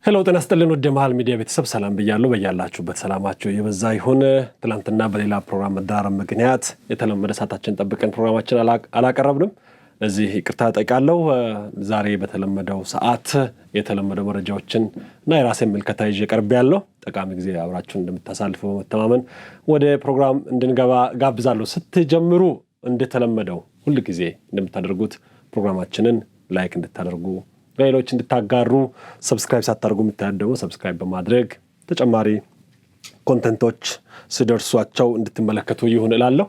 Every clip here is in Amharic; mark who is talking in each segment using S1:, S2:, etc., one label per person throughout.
S1: ሄሎ ጤና ይስጥልን ወደ መሃል ሚዲያ ቤተሰብ ሰላም ብያለሁ። በያላችሁበት ሰላማችሁ ይበዛ ይሁን። ትላንትና በሌላ ፕሮግራም መዳረም ምክንያት የተለመደ ሰዓታችን ጠብቀን ፕሮግራማችን አላቀረብንም። ለዚህ ይቅርታ ጠይቃለሁ። ዛሬ በተለመደው ሰዓት የተለመደው መረጃዎችን እና የራሴን ምልከታ ይዤ ቀርቤያለሁ። ጠቃሚ ጊዜ አብራችሁን እንደምታሳልፉ በመተማመን ወደ ፕሮግራም እንድንገባ ጋብዛለሁ። ስትጀምሩ እንደተለመደው ሁሉ ጊዜ እንደምታደርጉት ፕሮግራማችንን ላይክ እንድታደርጉ፣ ሌሎች እንድታጋሩ፣ ሰብስክራይብ ሳታደርጉ የምታደርጉ ሰብስክራይብ በማድረግ ተጨማሪ ኮንተንቶች ሲደርሷቸው እንድትመለከቱ ይሁን እላለሁ።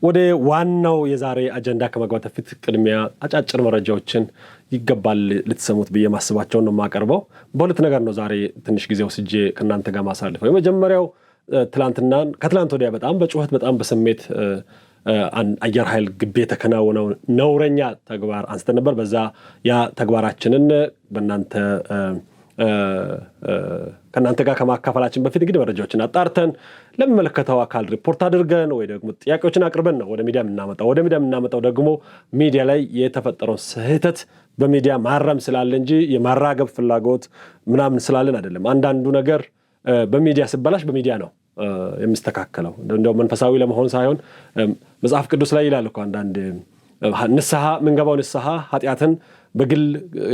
S1: ወደ ዋናው የዛሬ አጀንዳ ከመግባት በፊት ቅድሚያ አጫጭር መረጃዎችን ይገባል ልትሰሙት ብዬ ማስባቸውን ነው የማቀርበው። በሁለት ነገር ነው ዛሬ ትንሽ ጊዜ ወስጄ ከእናንተ ጋር ማሳልፈው። የመጀመሪያው ከትላንት ወዲያ በጣም በጩኸት በጣም በስሜት አየር ኃይል ግቢ የተከናወነው ነውረኛ ተግባር አንስተን ነበር። በዛ ያ ተግባራችንን ከእናንተ ጋር ከማካፈላችን በፊት እንግዲህ መረጃዎችን አጣርተን ለሚመለከተው አካል ሪፖርት አድርገን ወይ ደግሞ ጥያቄዎችን አቅርበን ነው ወደ ሚዲያ የምናመጣው ደግሞ ሚዲያ ላይ የተፈጠረው ስህተት በሚዲያ ማረም ስላለ እንጂ የማራገብ ፍላጎት ምናምን ስላለን አይደለም። አንዳንዱ ነገር በሚዲያ ሲበላሽ በሚዲያ ነው የሚስተካከለው። እንደው መንፈሳዊ ለመሆን ሳይሆን መጽሐፍ ቅዱስ ላይ ይላል እኮ አንዳንድ ንስሐ ምንገባው ንስሐ ኃጢአትን በግል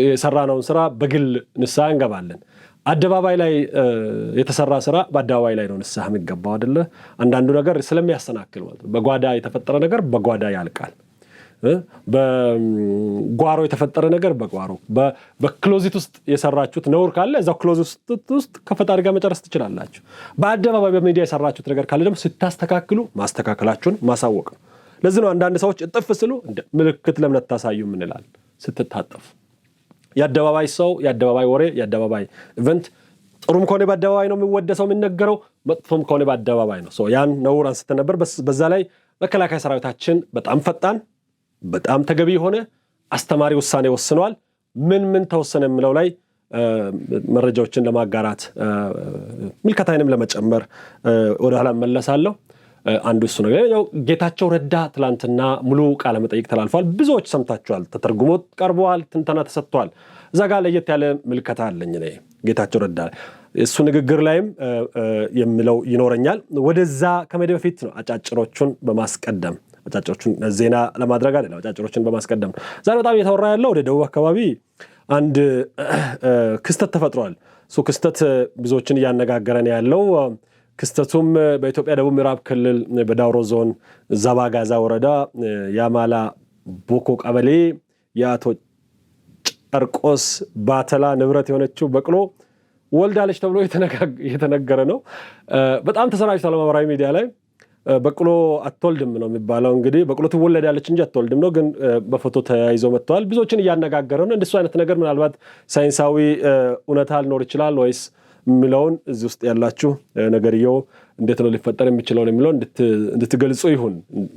S1: የሰራነውን ስራ በግል ንስሐ እንገባለን። አደባባይ ላይ የተሰራ ስራ በአደባባይ ላይ ነው ንስሐ የሚገባው አይደለ? አንዳንዱ ነገር ስለሚያሰናክል ማለት ነው። በጓዳ የተፈጠረ ነገር በጓዳ ያልቃል። በጓሮ የተፈጠረ ነገር በጓሮ በክሎዚት ውስጥ የሰራችሁት ነውር ካለ እዛው ክሎዚት ውስጥ ከፈጣሪ ጋር መጨረስ ትችላላችሁ። በአደባባይ በሚዲያ የሰራችሁት ነገር ካለ ደግሞ ስታስተካክሉ ማስተካከላችሁን ማሳወቅ ነው። ለዚህ ነው አንዳንድ ሰዎች እጥፍ ስሉ ምልክት ለምን ታሳዩ ምንላል። ስትታጠፉ የአደባባይ ሰው የአደባባይ ወሬ የአደባባይ ኢቨንት ጥሩም ከሆነ በአደባባይ ነው የሚወደሰው የሚነገረው፣ መጥፎም ከሆነ በአደባባይ ነው። ያን ነውር አንስተ ነበር። በዛ ላይ መከላከያ ሰራዊታችን በጣም ፈጣን በጣም ተገቢ የሆነ አስተማሪ ውሳኔ ወስኗል። ምን ተወሰነ የሚለው ላይ መረጃዎችን ለማጋራት ምልከታይንም ለመጨመር ወደ ኋላ መለሳለሁ። አንዱ እሱ ነገር ያው ጌታቸው ረዳ ትላንትና ሙሉ ቃለ መጠይቅ ተላልፏል። ብዙዎች ሰምታችኋል። ተተርጉሞ ቀርበዋል። ትንተና ተሰጥቷል። እዛ ጋር ለየት ያለ ምልከታ አለኝ እኔ ጌታቸው ረዳ እሱ ንግግር ላይም የሚለው ይኖረኛል። ወደዛ ከመሄድ በፊት ነው አጫጭሮቹን በማስቀደም አጫጭሮቹን ዜና ለማድረግ አይደለም፣ አጫጭሮቹን በማስቀደም ዛሬ በጣም እየተወራ ያለው ወደ ደቡብ አካባቢ አንድ ክስተት ተፈጥሯል። እሱ ክስተት ብዙዎችን እያነጋገረን ያለው ክስተቱም በኢትዮጵያ ደቡብ ምዕራብ ክልል በዳውሮ ዞን ዛባጋዛ ወረዳ የአማላ ቦኮ ቀበሌ የአቶ ጨርቆስ ባተላ ንብረት የሆነችው በቅሎ ወልዳለች ተብሎ የተነገረ ነው። በጣም ተሰራጭቷል ማህበራዊ ሚዲያ ላይ። በቅሎ አትወልድም ነው የሚባለው። እንግዲህ በቅሎ ትወለዳለች እንጂ አትወልድም ነው፣ ግን በፎቶ ተያይዘው መጥተዋል። ብዙዎችን እያነጋገረ ነው። እንደሱ አይነት ነገር ምናልባት ሳይንሳዊ እውነታ ሊኖር ይችላል ወይስ የሚለውን እዚህ ውስጥ ያላችሁ ነገርየው እንዴት ነው ሊፈጠር የሚችለው የሚለው እንድትገልጹ ይሁን።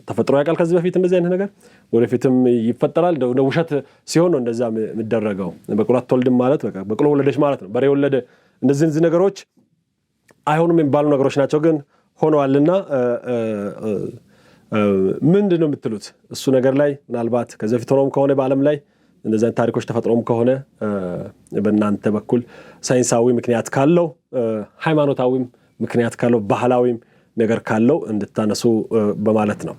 S1: ተፈጥሮ ያውቃል ከዚህ በፊት እንደዚህ አይነት ነገር ወደፊትም ይፈጠራል። ውሸት ሲሆን ነው እንደዛ የሚደረገው። በቅሎ አትወልድም ማለት በቅሎ ወለደች ማለት ነው። በሬ ወለደ እነዚህ ነገሮች አይሆኑም የሚባሉ ነገሮች ናቸው፣ ግን ሆነዋልና ምንድን ነው የምትሉት? እሱ ነገር ላይ ምናልባት ከዚህ በፊት ሆኖም ከሆነ በዓለም ላይ እንደዚህ አይነት ታሪኮች ተፈጥሮም ከሆነ በእናንተ በኩል ሳይንሳዊ ምክንያት ካለው፣ ሃይማኖታዊም ምክንያት ካለው፣ ባህላዊም ነገር ካለው እንድታነሱ በማለት ነው።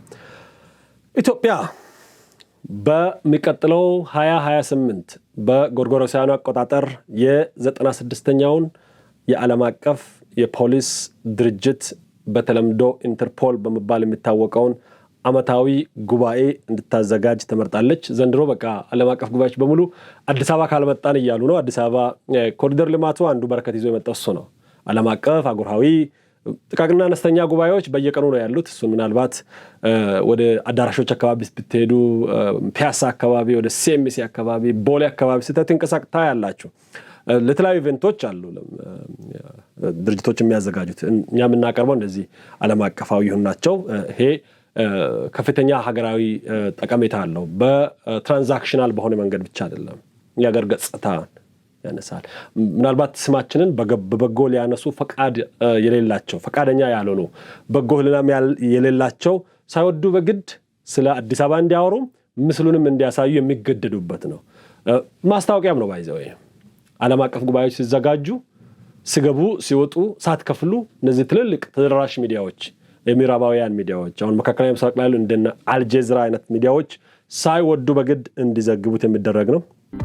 S1: ኢትዮጵያ በሚቀጥለው 2028 በጎርጎሮሳውያኑ አቆጣጠር የ96ኛውን የዓለም አቀፍ የፖሊስ ድርጅት በተለምዶ ኢንተርፖል በመባል የሚታወቀውን ዓመታዊ ጉባኤ እንድታዘጋጅ ተመርጣለች። ዘንድሮ በቃ ዓለም አቀፍ ጉባኤዎች በሙሉ አዲስ አበባ ካልመጣን እያሉ ነው። አዲስ አበባ ኮሪደር ልማቱ አንዱ በረከት ይዞ የመጣው እሱ ነው። ዓለም አቀፍ አህጉራዊ ጥቃቅንና አነስተኛ ጉባኤዎች በየቀኑ ነው ያሉት። እሱን ምናልባት ወደ አዳራሾች አካባቢ ብትሄዱ፣ ፒያሳ አካባቢ፣ ወደ ሲኤምሲ አካባቢ፣ ቦሌ አካባቢ ስትንቀሳቀሱ ያላችሁ ለተለያዩ ኢቨንቶች አሉ ድርጅቶች የሚያዘጋጁት። እኛ የምናቀርበው እንደዚህ ዓለም አቀፋዊ ይሁን ናቸው። ይሄ ከፍተኛ ሀገራዊ ጠቀሜታ አለው። በትራንዛክሽናል በሆነ መንገድ ብቻ አይደለም፣ የሀገር ገጽታ ያነሳል። ምናልባት ስማችንን በበጎ ሊያነሱ ፈቃደኛ ያልሆኑ በጎ ህልናም የሌላቸው ሳይወዱ በግድ ስለ አዲስ አበባ እንዲያወሩ ምስሉንም እንዲያሳዩ የሚገደዱበት ነው። ማስታወቂያም ነው ባይዘው ዓለም አቀፍ ጉባኤዎች ሲዘጋጁ ሲገቡ ሲወጡ ሳትከፍሉ እነዚህ ትልልቅ ተደራሽ ሚዲያዎች የምዕራባውያን ሚዲያዎች አሁን መካከለኛው ምስራቅ ላይ ያሉ እንደነ አልጀዚራ አይነት ሚዲያዎች ሳይወዱ በግድ እንዲዘግቡት የሚደረግ ነው።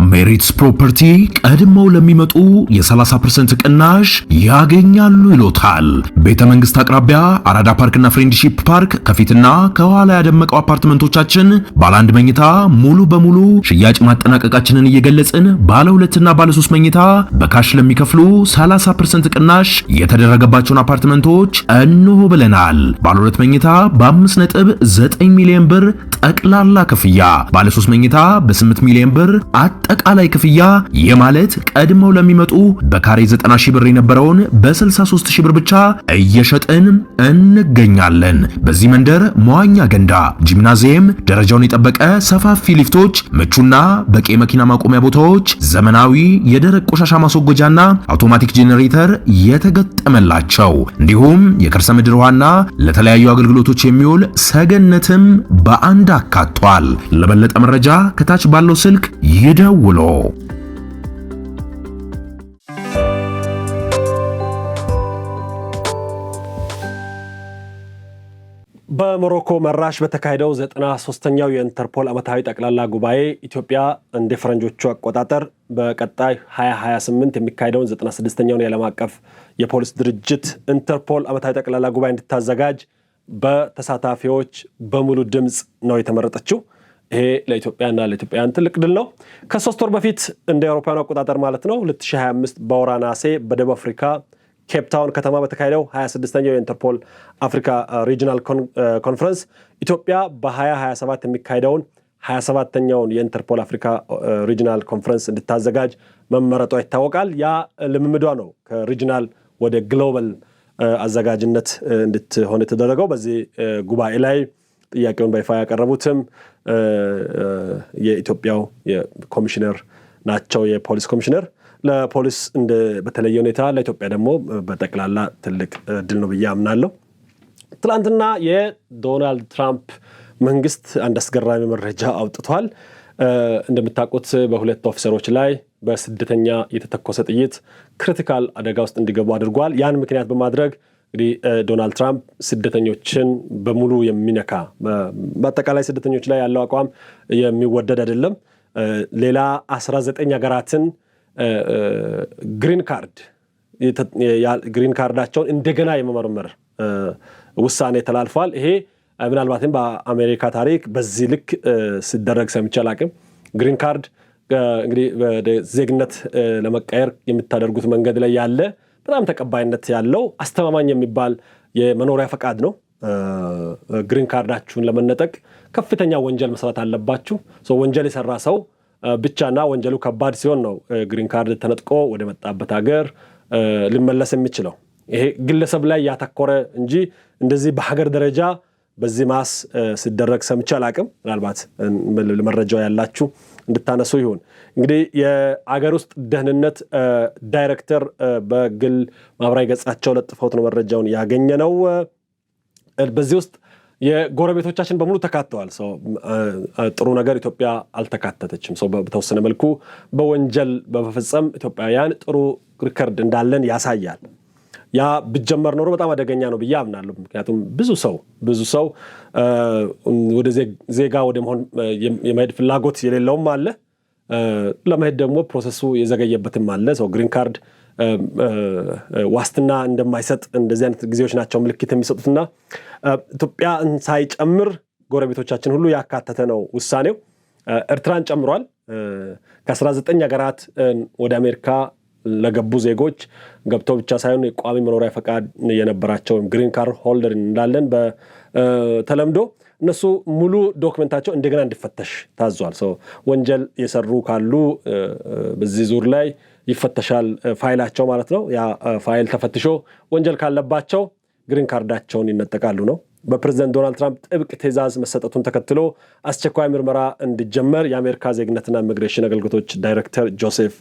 S2: ሜሪትስ ፕሮፐርቲ ቀድመው ለሚመጡ የ30% ቅናሽ ያገኛሉ ይሎታል። ቤተ መንግስት አቅራቢያ አራዳ ፓርክና ፍሬንድሺፕ ፓርክ ከፊትና ከኋላ ያደመቀው አፓርትመንቶቻችን ባለ 1 መኝታ ሙሉ በሙሉ ሽያጭ ማጠናቀቃችንን እየገለጽን ባለ 2 እና ባለ 3 መኝታ በካሽ ለሚከፍሉ 30% ቅናሽ የተደረገባቸውን አፓርትመንቶች እንሆ ብለናል። ባለ 2 መኝታ በ5.9 ሚሊዮን ብር ጠቅላላ ክፍያ፣ ባለ 3 መኝታ በ8 ሚሊዮን ብር አጠቃላይ ክፍያ የማለት ቀድመው ለሚመጡ በካሬ 90 ሺህ ብር የነበረውን በ63 ሺህ ብር ብቻ እየሸጥን እንገኛለን። በዚህ መንደር መዋኛ ገንዳ፣ ጂምናዚየም፣ ደረጃውን የጠበቀ ሰፋፊ ሊፍቶች፣ ምቹና በቂ መኪና ማቆሚያ ቦታዎች፣ ዘመናዊ የደረቅ ቆሻሻ ማስወገጃና አውቶማቲክ ጄኔሬተር የተገጠመላቸው እንዲሁም የከርሰ ምድር ውሃና ለተለያዩ አገልግሎቶች የሚውል ሰገነትም በአንድ አካቷል። ለበለጠ መረጃ ከታች ባለው ስልክ ይደውሉ።
S1: በሞሮኮ መራሽ በተካሄደው 93ኛው የኢንተርፖል ዓመታዊ ጠቅላላ ጉባኤ ኢትዮጵያ እንደ ፈረንጆቹ አቆጣጠር በቀጣይ 2028 የሚካሄደውን 96ኛውን የዓለም አቀፍ የፖሊስ ድርጅት ኢንተርፖል ዓመታዊ ጠቅላላ ጉባኤ እንድታዘጋጅ በተሳታፊዎች በሙሉ ድምጽ ነው የተመረጠችው። ይሄ ለኢትዮጵያና ለኢትዮጵያውያን ትልቅ ድል ነው። ከ3 ወር በፊት እንደ አውሮፓውያኑ አቆጣጠር ማለት ነው 2025 በወርሃ ነሐሴ በደቡብ አፍሪካ ኬፕ ታውን ከተማ በተካሄደው 26ኛው የኢንተርፖል አፍሪካ ሪጂናል ኮንፈረንስ ኢትዮጵያ በ2027 የሚካሄደውን 27ኛውን የኢንተርፖል አፍሪካ ሪጂናል ኮንፈረንስ እንድታዘጋጅ መመረጧ ይታወቃል። ያ ልምምዷ ነው ከሪጂናል ወደ ግሎባል አዘጋጅነት እንድትሆን የተደረገው። በዚህ ጉባኤ ላይ ጥያቄውን በይፋ ያቀረቡትም የኢትዮጵያው የኮሚሽነር ናቸው። የፖሊስ ኮሚሽነር ለፖሊስ በተለየ ሁኔታ ለኢትዮጵያ ደግሞ በጠቅላላ ትልቅ ድል ነው ብዬ አምናለሁ። ትላንትና የዶናልድ ትራምፕ መንግስት አንድ አስገራሚ መረጃ አውጥቷል። እንደምታውቁት በሁለት ኦፊሰሮች ላይ በስደተኛ የተተኮሰ ጥይት ክሪቲካል አደጋ ውስጥ እንዲገቡ አድርጓል። ያን ምክንያት በማድረግ እንግዲህ ዶናልድ ትራምፕ ስደተኞችን በሙሉ የሚነካ በአጠቃላይ ስደተኞች ላይ ያለው አቋም የሚወደድ አይደለም። ሌላ 19 ሀገራትን ግሪን ካርዳቸውን እንደገና የመመርመር ውሳኔ ተላልፏል። ይሄ ምናልባትም በአሜሪካ ታሪክ በዚህ ልክ ሲደረግ ሰምቼ አላቅም። ግሪን ካርድ እንግዲህ ወደ ዜግነት ለመቀየር የምታደርጉት መንገድ ላይ ያለ በጣም ተቀባይነት ያለው አስተማማኝ የሚባል የመኖሪያ ፈቃድ ነው። ግሪን ካርዳችሁን ለመነጠቅ ከፍተኛ ወንጀል መስራት አለባችሁ። ወንጀል የሰራ ሰው ብቻና ወንጀሉ ከባድ ሲሆን ነው ግሪን ካርድ ተነጥቆ ወደ መጣበት ሀገር ሊመለስ የሚችለው። ይሄ ግለሰብ ላይ ያተኮረ እንጂ እንደዚህ በሀገር ደረጃ በዚህ ማስ ሲደረግ ሰምቼ አላቅም። ምናልባት መረጃው ያላችሁ እንድታነሱ ይሁን። እንግዲህ የአገር ውስጥ ደህንነት ዳይሬክተር በግል ማህበራዊ ገጻቸው ለጥፈውት ነው መረጃውን ያገኘ ነው። በዚህ ውስጥ የጎረቤቶቻችን በሙሉ ተካተዋል። ጥሩ ነገር ኢትዮጵያ አልተካተተችም። በተወሰነ መልኩ በወንጀል በመፈጸም ኢትዮጵያውያን ጥሩ ሪከርድ እንዳለን ያሳያል። ያ ቢጀመር ኖሮ በጣም አደገኛ ነው ብዬ አምናለሁ። ምክንያቱም ብዙ ሰው ወደ ዜጋ ወደ መሆን የመሄድ ፍላጎት የሌለውም አለ፣ ለመሄድ ደግሞ ፕሮሰሱ የዘገየበትም አለ። ግሪን ካርድ ዋስትና እንደማይሰጥ እንደዚህ አይነት ጊዜዎች ናቸው ምልክት የሚሰጡትና ኢትዮጵያ ሳይጨምር ጎረቤቶቻችን ሁሉ ያካተተ ነው ውሳኔው። ኤርትራን ጨምሯል። ከ19 ሀገራት ወደ አሜሪካ ለገቡ ዜጎች ገብተው ብቻ ሳይሆን የቋሚ መኖሪያ ፈቃድ የነበራቸው ግሪን ካርድ ሆልደር እንዳለን በተለምዶ እነሱ ሙሉ ዶክመንታቸው እንደገና እንዲፈተሽ ታዟል። ወንጀል የሰሩ ካሉ በዚህ ዙር ላይ ይፈተሻል ፋይላቸው ማለት ነው። ያ ፋይል ተፈትሾ ወንጀል ካለባቸው ግሪን ካርዳቸውን ይነጠቃሉ ነው። በፕሬዝዳንት ዶናልድ ትራምፕ ጥብቅ ትዕዛዝ መሰጠቱን ተከትሎ አስቸኳይ ምርመራ እንዲጀመር የአሜሪካ ዜግነትና ኢሚግሬሽን አገልግሎቶች ዳይሬክተር ጆሴፍ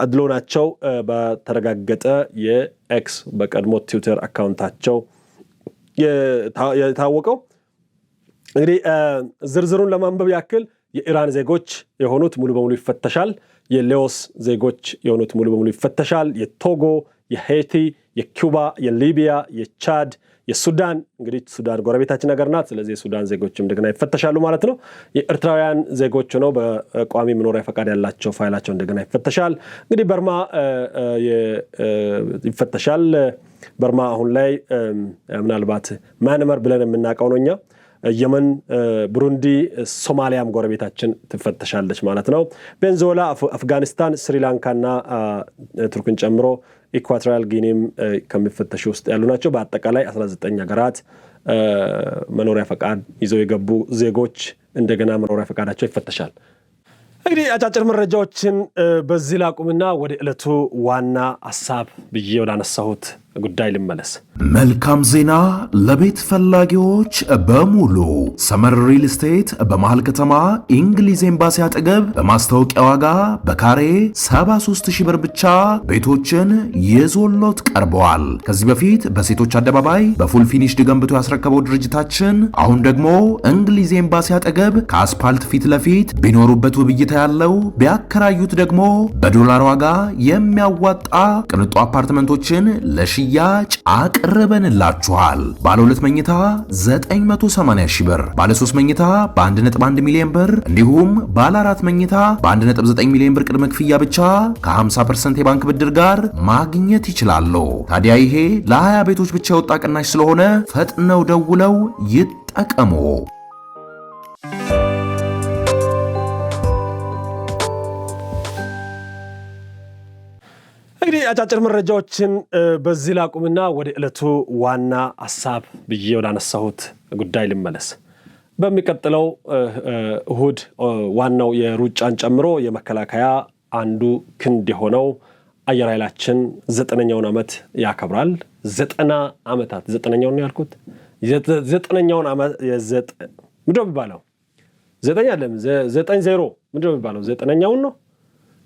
S1: አድሎ ናቸው በተረጋገጠ የኤክስ በቀድሞ ትዊተር አካውንታቸው የታወቀው። እንግዲህ ዝርዝሩን ለማንበብ ያክል የኢራን ዜጎች የሆኑት ሙሉ በሙሉ ይፈተሻል። የሌዎስ ዜጎች የሆኑት ሙሉ በሙሉ ይፈተሻል። የቶጎ፣ የሄይቲ፣ የኩባ፣ የሊቢያ፣ የቻድ፣ የሱዳን እንግዲህ ሱዳን ጎረቤታችን ሀገር ናት። ስለዚህ የሱዳን ዜጎችም እንደገና ይፈተሻሉ ማለት ነው። የኤርትራውያን ዜጎች ሆነው በቋሚ መኖሪያ ፈቃድ ያላቸው ፋይላቸው እንደገና ይፈተሻል። እንግዲህ በርማ ይፈተሻል። በርማ አሁን ላይ ምናልባት ማንመር ብለን የምናውቀው ነው እኛ። የመን፣ ብሩንዲ፣ ሶማሊያም ጎረቤታችን ትፈተሻለች ማለት ነው። ቬንዙዌላ፣ አፍጋኒስታን፣ ስሪላንካና ቱርክን ጨምሮ ኢኳቶሪያል ጊኒም ከሚፈተሹ ውስጥ ያሉ ናቸው። በአጠቃላይ 19 ሀገራት መኖሪያ ፈቃድ ይዘው የገቡ ዜጎች እንደገና መኖሪያ ፈቃዳቸው ይፈተሻል። እንግዲህ አጫጭር መረጃዎችን በዚህ ላቁምና ወደ ዕለቱ ዋና ሐሳብ ብዬ ወዳነሳሁት ጉዳይ ልመለስ።
S2: መልካም ዜና ለቤት ፈላጊዎች በሙሉ ሰመር ሪል ስቴት በመሃል ከተማ እንግሊዝ ኤምባሲ አጠገብ በማስታወቂያ ዋጋ በካሬ 73,000 ብር ብቻ ቤቶችን ይዞሎት ቀርበዋል። ከዚህ በፊት በሴቶች አደባባይ በፉል ፊኒሽድ ገንብቶ ያስረከበው ድርጅታችን አሁን ደግሞ እንግሊዝ ኤምባሲ አጠገብ ከአስፓልት ፊት ለፊት ቢኖሩበት ውብይታ ያለው ቢያከራዩት ደግሞ በዶላር ዋጋ የሚያዋጣ ቅንጡ አፓርትመንቶችን ለሽያጭ አቅርበንላችኋል። ባለ 2 መኝታ 980,000 ብር፣ ባለ 3 መኝታ በ1.1 ሚሊዮን ብር እንዲሁም ባለ 4 መኝታ በ1.9 ሚሊዮን ብር ቅድመ ክፍያ ብቻ ከ50% የባንክ ብድር ጋር ማግኘት ይችላሉ። ታዲያ ይሄ ለ20 ቤቶች ብቻ የወጣ ቅናሽ ስለሆነ ፈጥነው ደውለው ይጠቀሙ።
S1: እንግዲህ አጫጭር መረጃዎችን በዚህ ላቁምና ወደ ዕለቱ ዋና ሐሳብ ብዬ ወዳነሳሁት ጉዳይ ልመለስ። በሚቀጥለው እሁድ ዋናው የሩጫን ጨምሮ የመከላከያ አንዱ ክንድ የሆነው አየር ኃይላችን 9ኛውን ዓመት ያከብራል። 90 ዓመታት 9ኛውን ነው ያልኩት። 9ኛውን ዓመት ምንድነው የሚባለው? 9 አይደለም 90 ምንድነው የሚባለው? 9ኛውን ነው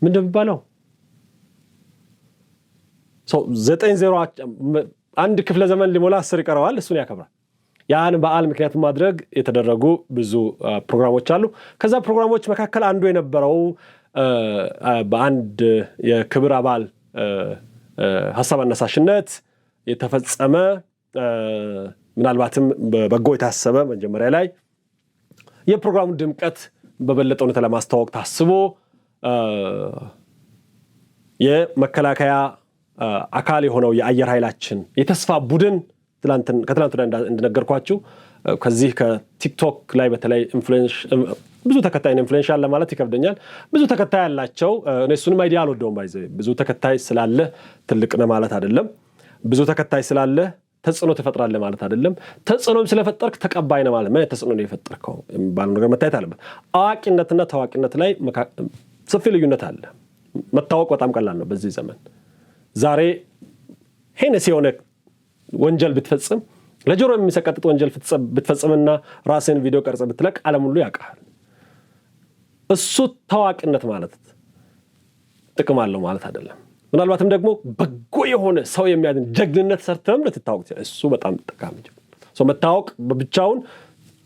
S1: ምንድነው የሚባለው? 90 አንድ ክፍለ ዘመን ሊሞላ 10 ይቀረዋል። እሱን ያከብራል። ያን በዓል ምክንያት ማድረግ የተደረጉ ብዙ ፕሮግራሞች አሉ። ከዛ ፕሮግራሞች መካከል አንዱ የነበረው በአንድ የክብር አባል ሐሳብ አነሳሽነት የተፈጸመ ምናልባትም በበጎ የታሰበ መጀመሪያ ላይ የፕሮግራሙን ድምቀት በበለጠ ሁኔታ ለማስተዋወቅ ታስቦ የመከላከያ አካል የሆነው የአየር ኃይላችን የተስፋ ቡድን ከትላንቱ ላይ እንደነገርኳችሁ ከዚህ ከቲክቶክ ላይ በተለይ ብዙ ተከታይ ኢንፍሉዌንሻል ለማለት ይከብደኛል። ብዙ ተከታይ ያላቸው እሱንም አይዲያ አልወደውም። ብዙ ተከታይ ስላለ ትልቅ ነው ማለት አይደለም። ብዙ ተከታይ ስላለ ተጽዕኖ ትፈጥራለህ ማለት አይደለም። ተጽዕኖም ስለፈጠርክ ተቀባይ ነው ማለት ምን ተጽዕኖ ነው የፈጠርከው የሚባለው ነገር መታየት አለበት። አዋቂነትና ታዋቂነት ላይ ሰፊ ልዩነት አለ። መታወቅ በጣም ቀላል ነው በዚህ ዘመን። ዛሬ ሄነስ የሆነ ወንጀል ብትፈጽም ለጆሮ የሚሰቀጥጥ ወንጀል ብትፈጽምና ራስን ቪዲዮ ቀርጸ ብትለቅ ዓለም ሁሉ ያውቃል። እሱ ታዋቂነት ማለት ጥቅም አለው ማለት አይደለም። ምናልባትም ደግሞ በጎ የሆነ ሰው የሚያድን ጀግንነት ሰርተም ልትታወቅ ይችላል። እሱ በጣም ጠቃሚ ነው። ሰው መታወቅ በብቻውን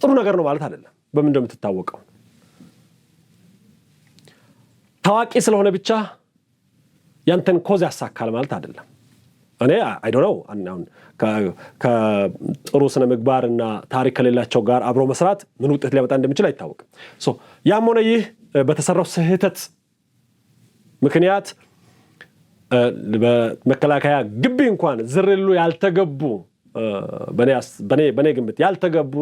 S1: ጥሩ ነገር ነው ማለት አይደለም። በምን እንደምትታወቀው ታዋቂ ስለሆነ ብቻ ያንተን ኮዝ ያሳካል ማለት አይደለም። እኔ አይ ዶንት ኖ አሁን ከጥሩ ስነ ምግባርና ታሪክ ከሌላቸው ጋር አብሮ መስራት ምን ውጤት ሊያመጣ እንደሚችል አይታወቅም። ያም ሆነ ይህ በተሰራው ስህተት ምክንያት በመከላከያ ግቢ እንኳን ዝርሉ ያልተገቡ በኔ ግምት ያልተገቡ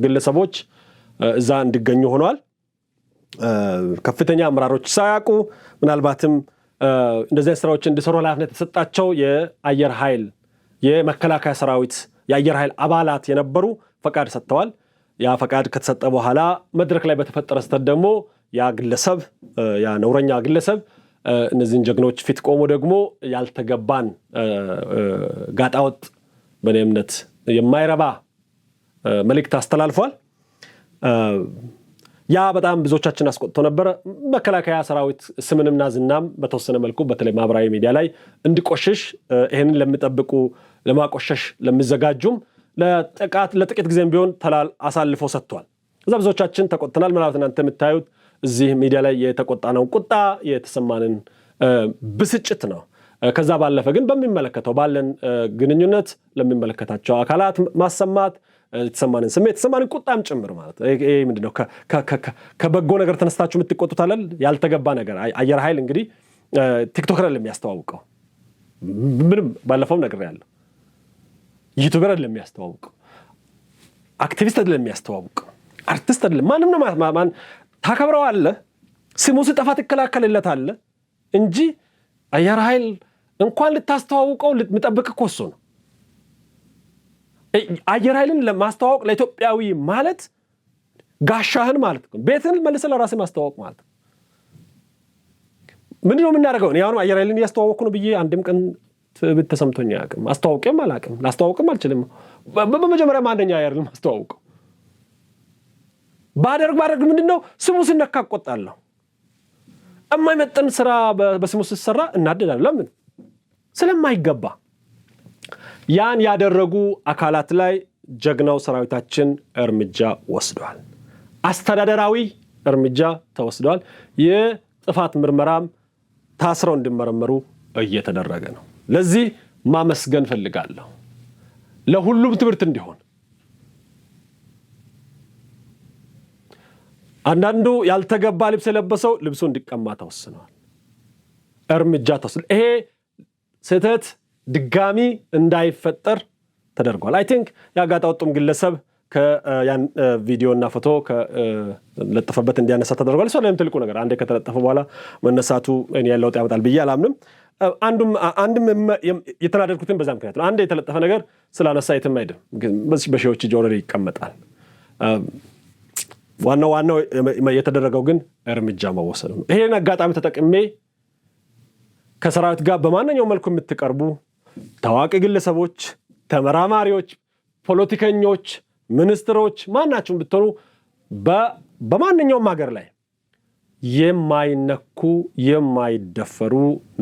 S1: ግለሰቦች እዛ እንዲገኙ ሆኗል። ከፍተኛ አመራሮች ሳያውቁ ምናልባትም እንደዚህ ስራዎች እንዲሰሩ ኃላፊነት የተሰጣቸው የአየር ኃይል የመከላከያ ሰራዊት የአየር ኃይል አባላት የነበሩ ፈቃድ ሰጥተዋል። ያ ፈቃድ ከተሰጠ በኋላ መድረክ ላይ በተፈጠረ ስህተት ደግሞ ያ ግለሰብ ያ ነውረኛ ግለሰብ እነዚህን ጀግኖች ፊት ቆሞ ደግሞ ያልተገባን ጋጣወጥ በኔ እምነት የማይረባ መልእክት አስተላልፏል። ያ በጣም ብዙዎቻችን አስቆጥቶ ነበር። መከላከያ ሰራዊት ስምንምና ዝናም በተወሰነ መልኩ በተለይ ማህበራዊ ሚዲያ ላይ እንዲቆሽሽ ይሄንን ለሚጠብቁ ለማቆሸሽ ለሚዘጋጁም ለጥቂት ጊዜም ቢሆን አሳልፎ ሰጥቷል። እዛ ብዙዎቻችን ተቆጥተናል። ምናልባት እናንተ የምታዩት እዚህ ሚዲያ ላይ የተቆጣነው ቁጣ የተሰማንን ብስጭት ነው። ከዛ ባለፈ ግን በሚመለከተው ባለን ግንኙነት ለሚመለከታቸው አካላት ማሰማት የተሰማንን ስሜት የተሰማንን ቁጣም ጭምር ማለት ይሄ ምንድነው ከበጎ ነገር ተነስታችሁ የምትቆጡት አይደል? ያልተገባ ነገር አየር ኃይል እንግዲህ ቲክቶክ ላይ የሚያስተዋውቀው ምንም ባለፈው ነገር ያለው ዩቲዩበር ላይ የሚያስተዋውቀው አክቲቪስት ላይ የሚያስተዋውቀው አርቲስት አይደለም። ማንም ነው ማን ታከብረዋለህ፣ ስሙ ሲጠፋ ትከላከልለታለህ እንጂ አየር ኃይል እንኳን ልታስተዋውቀው ልትጠብቅ እኮ እሱ ነው። አየር ኃይልን ለማስተዋወቅ ለኢትዮጵያዊ ማለት ጋሻህን ማለት ነው። ቤትህን መልሰህ ለራስህ ማስተዋወቅ ማለት ነው። ምንድነው የምናደርገው? እኔ አሁን አየር ኃይልን እያስተዋወቅኩ ነው ብዬ አንድም ቀን ተሰምቶኝ አያውቅም። አስተዋውቄም አላውቅም። ላስተዋውቅም አልችልም። በመጀመሪያ ማንደኛ አየር ኃይልን ማስተዋወቀው ባደርግ ምንድነው ስሙ ሲነካ እቆጣለሁ። የማይመጥን ስራ በስሙ ሲሰራ እናደዳለሁ። ለምን? ስለማይገባ። ያን ያደረጉ አካላት ላይ ጀግናው ሰራዊታችን እርምጃ ወስዷል። አስተዳደራዊ እርምጃ ተወስዷል። የጥፋት ምርመራም ታስረው እንዲመረመሩ እየተደረገ ነው። ለዚህ ማመስገን ፈልጋለሁ። ለሁሉም ትምህርት እንዲሆን አንዳንዱ ያልተገባ ልብስ የለበሰው ልብሱ እንዲቀማ ተወስኗል። እርምጃ ተወስዷል። ይሄ ስህተት ድጋሚ እንዳይፈጠር ተደርጓል። አይ ቲንክ ያጋጣወጡም ግለሰብ ከያን ቪዲዮና ፎቶ ለጥፈበት እንዲያነሳ ተደርጓል። እሱ ላይም ትልቁ ነገር አንዴ ከተለጠፈ በኋላ መነሳቱ እኔ ያለው ለውጥ ያመጣል ብዬ አላምንም። አንድም የተናደድኩትን በዛ ምክንያት ነው። አንዴ የተለጠፈ ነገር ስላነሳ የትም አይደለም፣ በሺዎች ጆሮ ይቀመጣል። ዋናው የተደረገው ግን እርምጃ መወሰዱ ነው። ይሄን አጋጣሚ ተጠቅሜ ከሰራዊት ጋር በማንኛውም መልኩ የምትቀርቡ ታዋቂ ግለሰቦች፣ ተመራማሪዎች፣ ፖለቲከኞች፣ ሚኒስትሮች ማናችሁም ብትሆኑ በማንኛውም ሀገር ላይ የማይነኩ የማይደፈሩ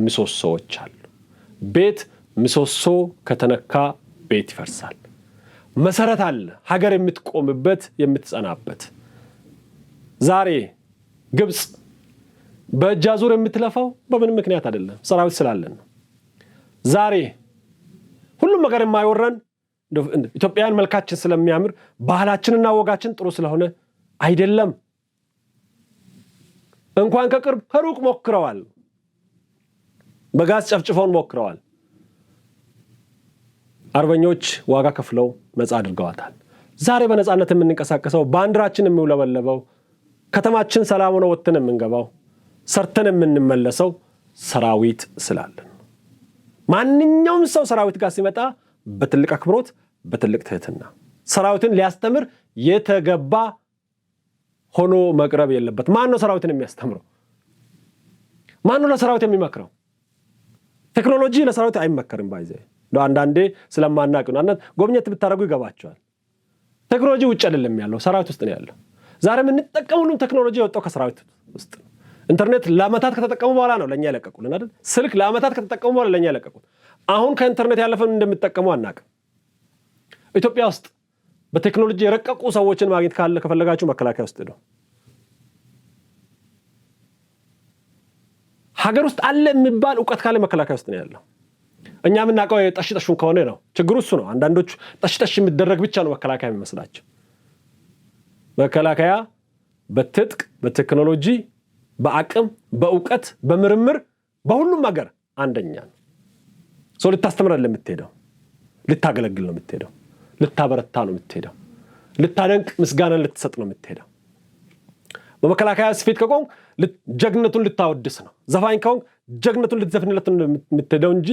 S1: ምሰሶዎች አሉ። ቤት ምሰሶ ከተነካ ቤት ይፈርሳል። መሰረት አለ፣ ሀገር የምትቆምበት የምትጸናበት። ዛሬ ግብፅ በእጅ አዙር የምትለፋው በምን ምክንያት አይደለም፣ ሰራዊት ስላለን ነው። ዛሬ ሁሉም ነገር የማይወረን ኢትዮጵያውያን መልካችን ስለሚያምር ባህላችንና ወጋችን ጥሩ ስለሆነ አይደለም። እንኳን ከቅርብ ከሩቅ ሞክረዋል። በጋዝ ጨፍጭፈውን ሞክረዋል። አርበኞች ዋጋ ከፍለው ነፃ አድርገዋታል። ዛሬ በነፃነት የምንንቀሳቀሰው ባንዲራችን የሚውለበለበው ከተማችን ሰላም ሆኖ ወጥተን የምንገባው ሰርተን የምንመለሰው ሰራዊት ስላለን። ማንኛውም ሰው ሰራዊት ጋር ሲመጣ በትልቅ አክብሮት በትልቅ ትህትና ሰራዊትን ሊያስተምር የተገባ ሆኖ መቅረብ የለበት። ማን ነው ሰራዊትን የሚያስተምረው? ማን ነው ለሰራዊት የሚመክረው? ቴክኖሎጂ ለሰራዊት አይመከርም። ባይዘ አንዳንዴ ስለማናውቅ ነው። አንተ ጎብኘት ብታረጉ ይገባቸዋል። ቴክኖሎጂ ውጭ አይደለም ያለው፣ ሰራዊት ውስጥ ነው ያለው። ዛሬ የምንጠቀመው ሁሉም ቴክኖሎጂ የወጣው ከሰራዊት ውስጥ ነው። ኢንተርኔት ለአመታት ከተጠቀሙ በኋላ ነው ለኛ ያለቀቁልን አይደል? ስልክ ለአመታት ከተጠቀሙ በኋላ ለኛ ያለቀቁት። አሁን ከኢንተርኔት ያለፈን እንደምትጠቀሙ አናውቅም። ኢትዮጵያ ውስጥ በቴክኖሎጂ የረቀቁ ሰዎችን ማግኘት ካለ ከፈለጋችሁ መከላከያ ውስጥ ነው። ሀገር ውስጥ አለ የሚባል ዕውቀት ካለ መከላከያ ውስጥ ነው ያለው። እኛ የምናውቀው ጠሽጠሹን ከሆነ ነው ችግሩ እሱ ነው። አንዳንዶቹ ጠሽጠሽ የሚደረግ ብቻ ነው መከላከያ የሚመስላቸው። መከላከያ በትጥቅ በቴክኖሎጂ በአቅም በእውቀት በምርምር በሁሉም ሀገር አንደኛ ነው። ሰው ልታስተምር ለምትሄደው ልታገለግል ነው የምትሄደው፣ ልታበረታ ነው የምትሄደው፣ ልታደንቅ ምስጋናን ልትሰጥ ነው የምትሄደው። በመከላከያ ስፌት ከቆም ጀግነቱን ልታወድስ ነው። ዘፋኝ ከሆን ጀግነቱን ልትዘፍንለት ነው የምትሄደው እንጂ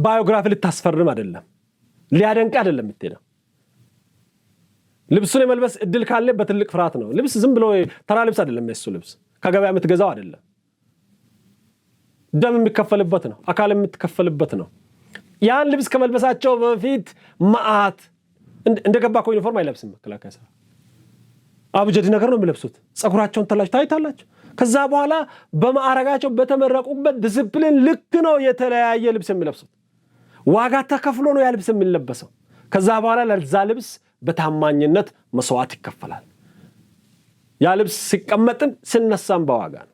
S1: ባዮግራፊ ልታስፈርም አይደለም፣ ሊያደንቅ አይደለም የምትሄደው። ልብሱን የመልበስ እድል ካለ በትልቅ ፍርሃት ነው። ልብስ ዝም ብሎ ተራ ልብስ አይደለም። የሱ ልብስ ከገበያ የምትገዛው አይደለም። ደም የሚከፈልበት ነው፣ አካል የምትከፈልበት ነው። ያን ልብስ ከመልበሳቸው በፊት መዓት እንደገባ እኮ ዩኒፎርም አይለብስም መከላከያ ሰራዊት። አብጀዲ ነገር ነው የሚለብሱት። ጸጉራቸውን ታይታላችሁ። ከዛ በኋላ በማዕረጋቸው በተመረቁበት ዲሲፕሊን ልክ ነው የተለያየ ልብስ የሚለብሱት። ዋጋ ተከፍሎ ነው ያ ልብስ የሚለበሰው። ከዛ በኋላ ለዛ ልብስ በታማኝነት መስዋዕት ይከፈላል። ያ ልብስ ሲቀመጥም ሲነሳም በዋጋ ነው።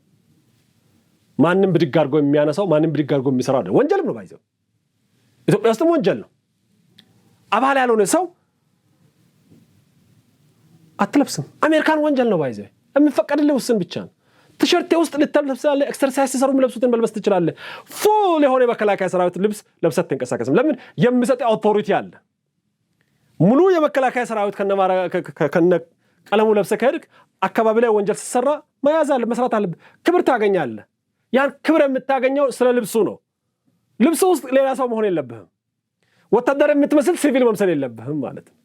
S1: ማንም ብድግ አድርጎ የሚያነሳው ማንም ብድግ አድርጎ የሚሰራው አይደለም። ወንጀልም ነው ባይዘው ኢትዮጵያ ውስጥም ወንጀል ነው። አባል ያልሆነ ሰው አትለብስም። አሜሪካን ወንጀል ነው ባይዘው የሚፈቀድልህ ውስን ብቻ ነው። ቲሸርት ውስጥ ልትለብሳለህ፣ ኤክሰርሳይዝ ሲሰሩ የሚለብሱትን መልበስ ትችላለህ። ፉል የሆነ የመከላከያ ሰራዊት ልብስ ለብሰህ ትንቀሳቀስም። ለምን የሚሰጥ አውቶሪቲ አለ። ሙሉ የመከላከያ ሰራዊት ከነ ቀለሙ ለብሰህ ከሄድክ አካባቢ ላይ ወንጀል ሲሰራ መያዝ አለ፣ መስራት አለብህ፣ ክብር ታገኛለህ። ያን ክብር የምታገኘው ስለ ልብሱ ነው። ልብሱ ውስጥ ሌላ ሰው መሆን የለብህም። ወታደር የምትመስል ሲቪል መምሰል የለብህም ማለት ነው።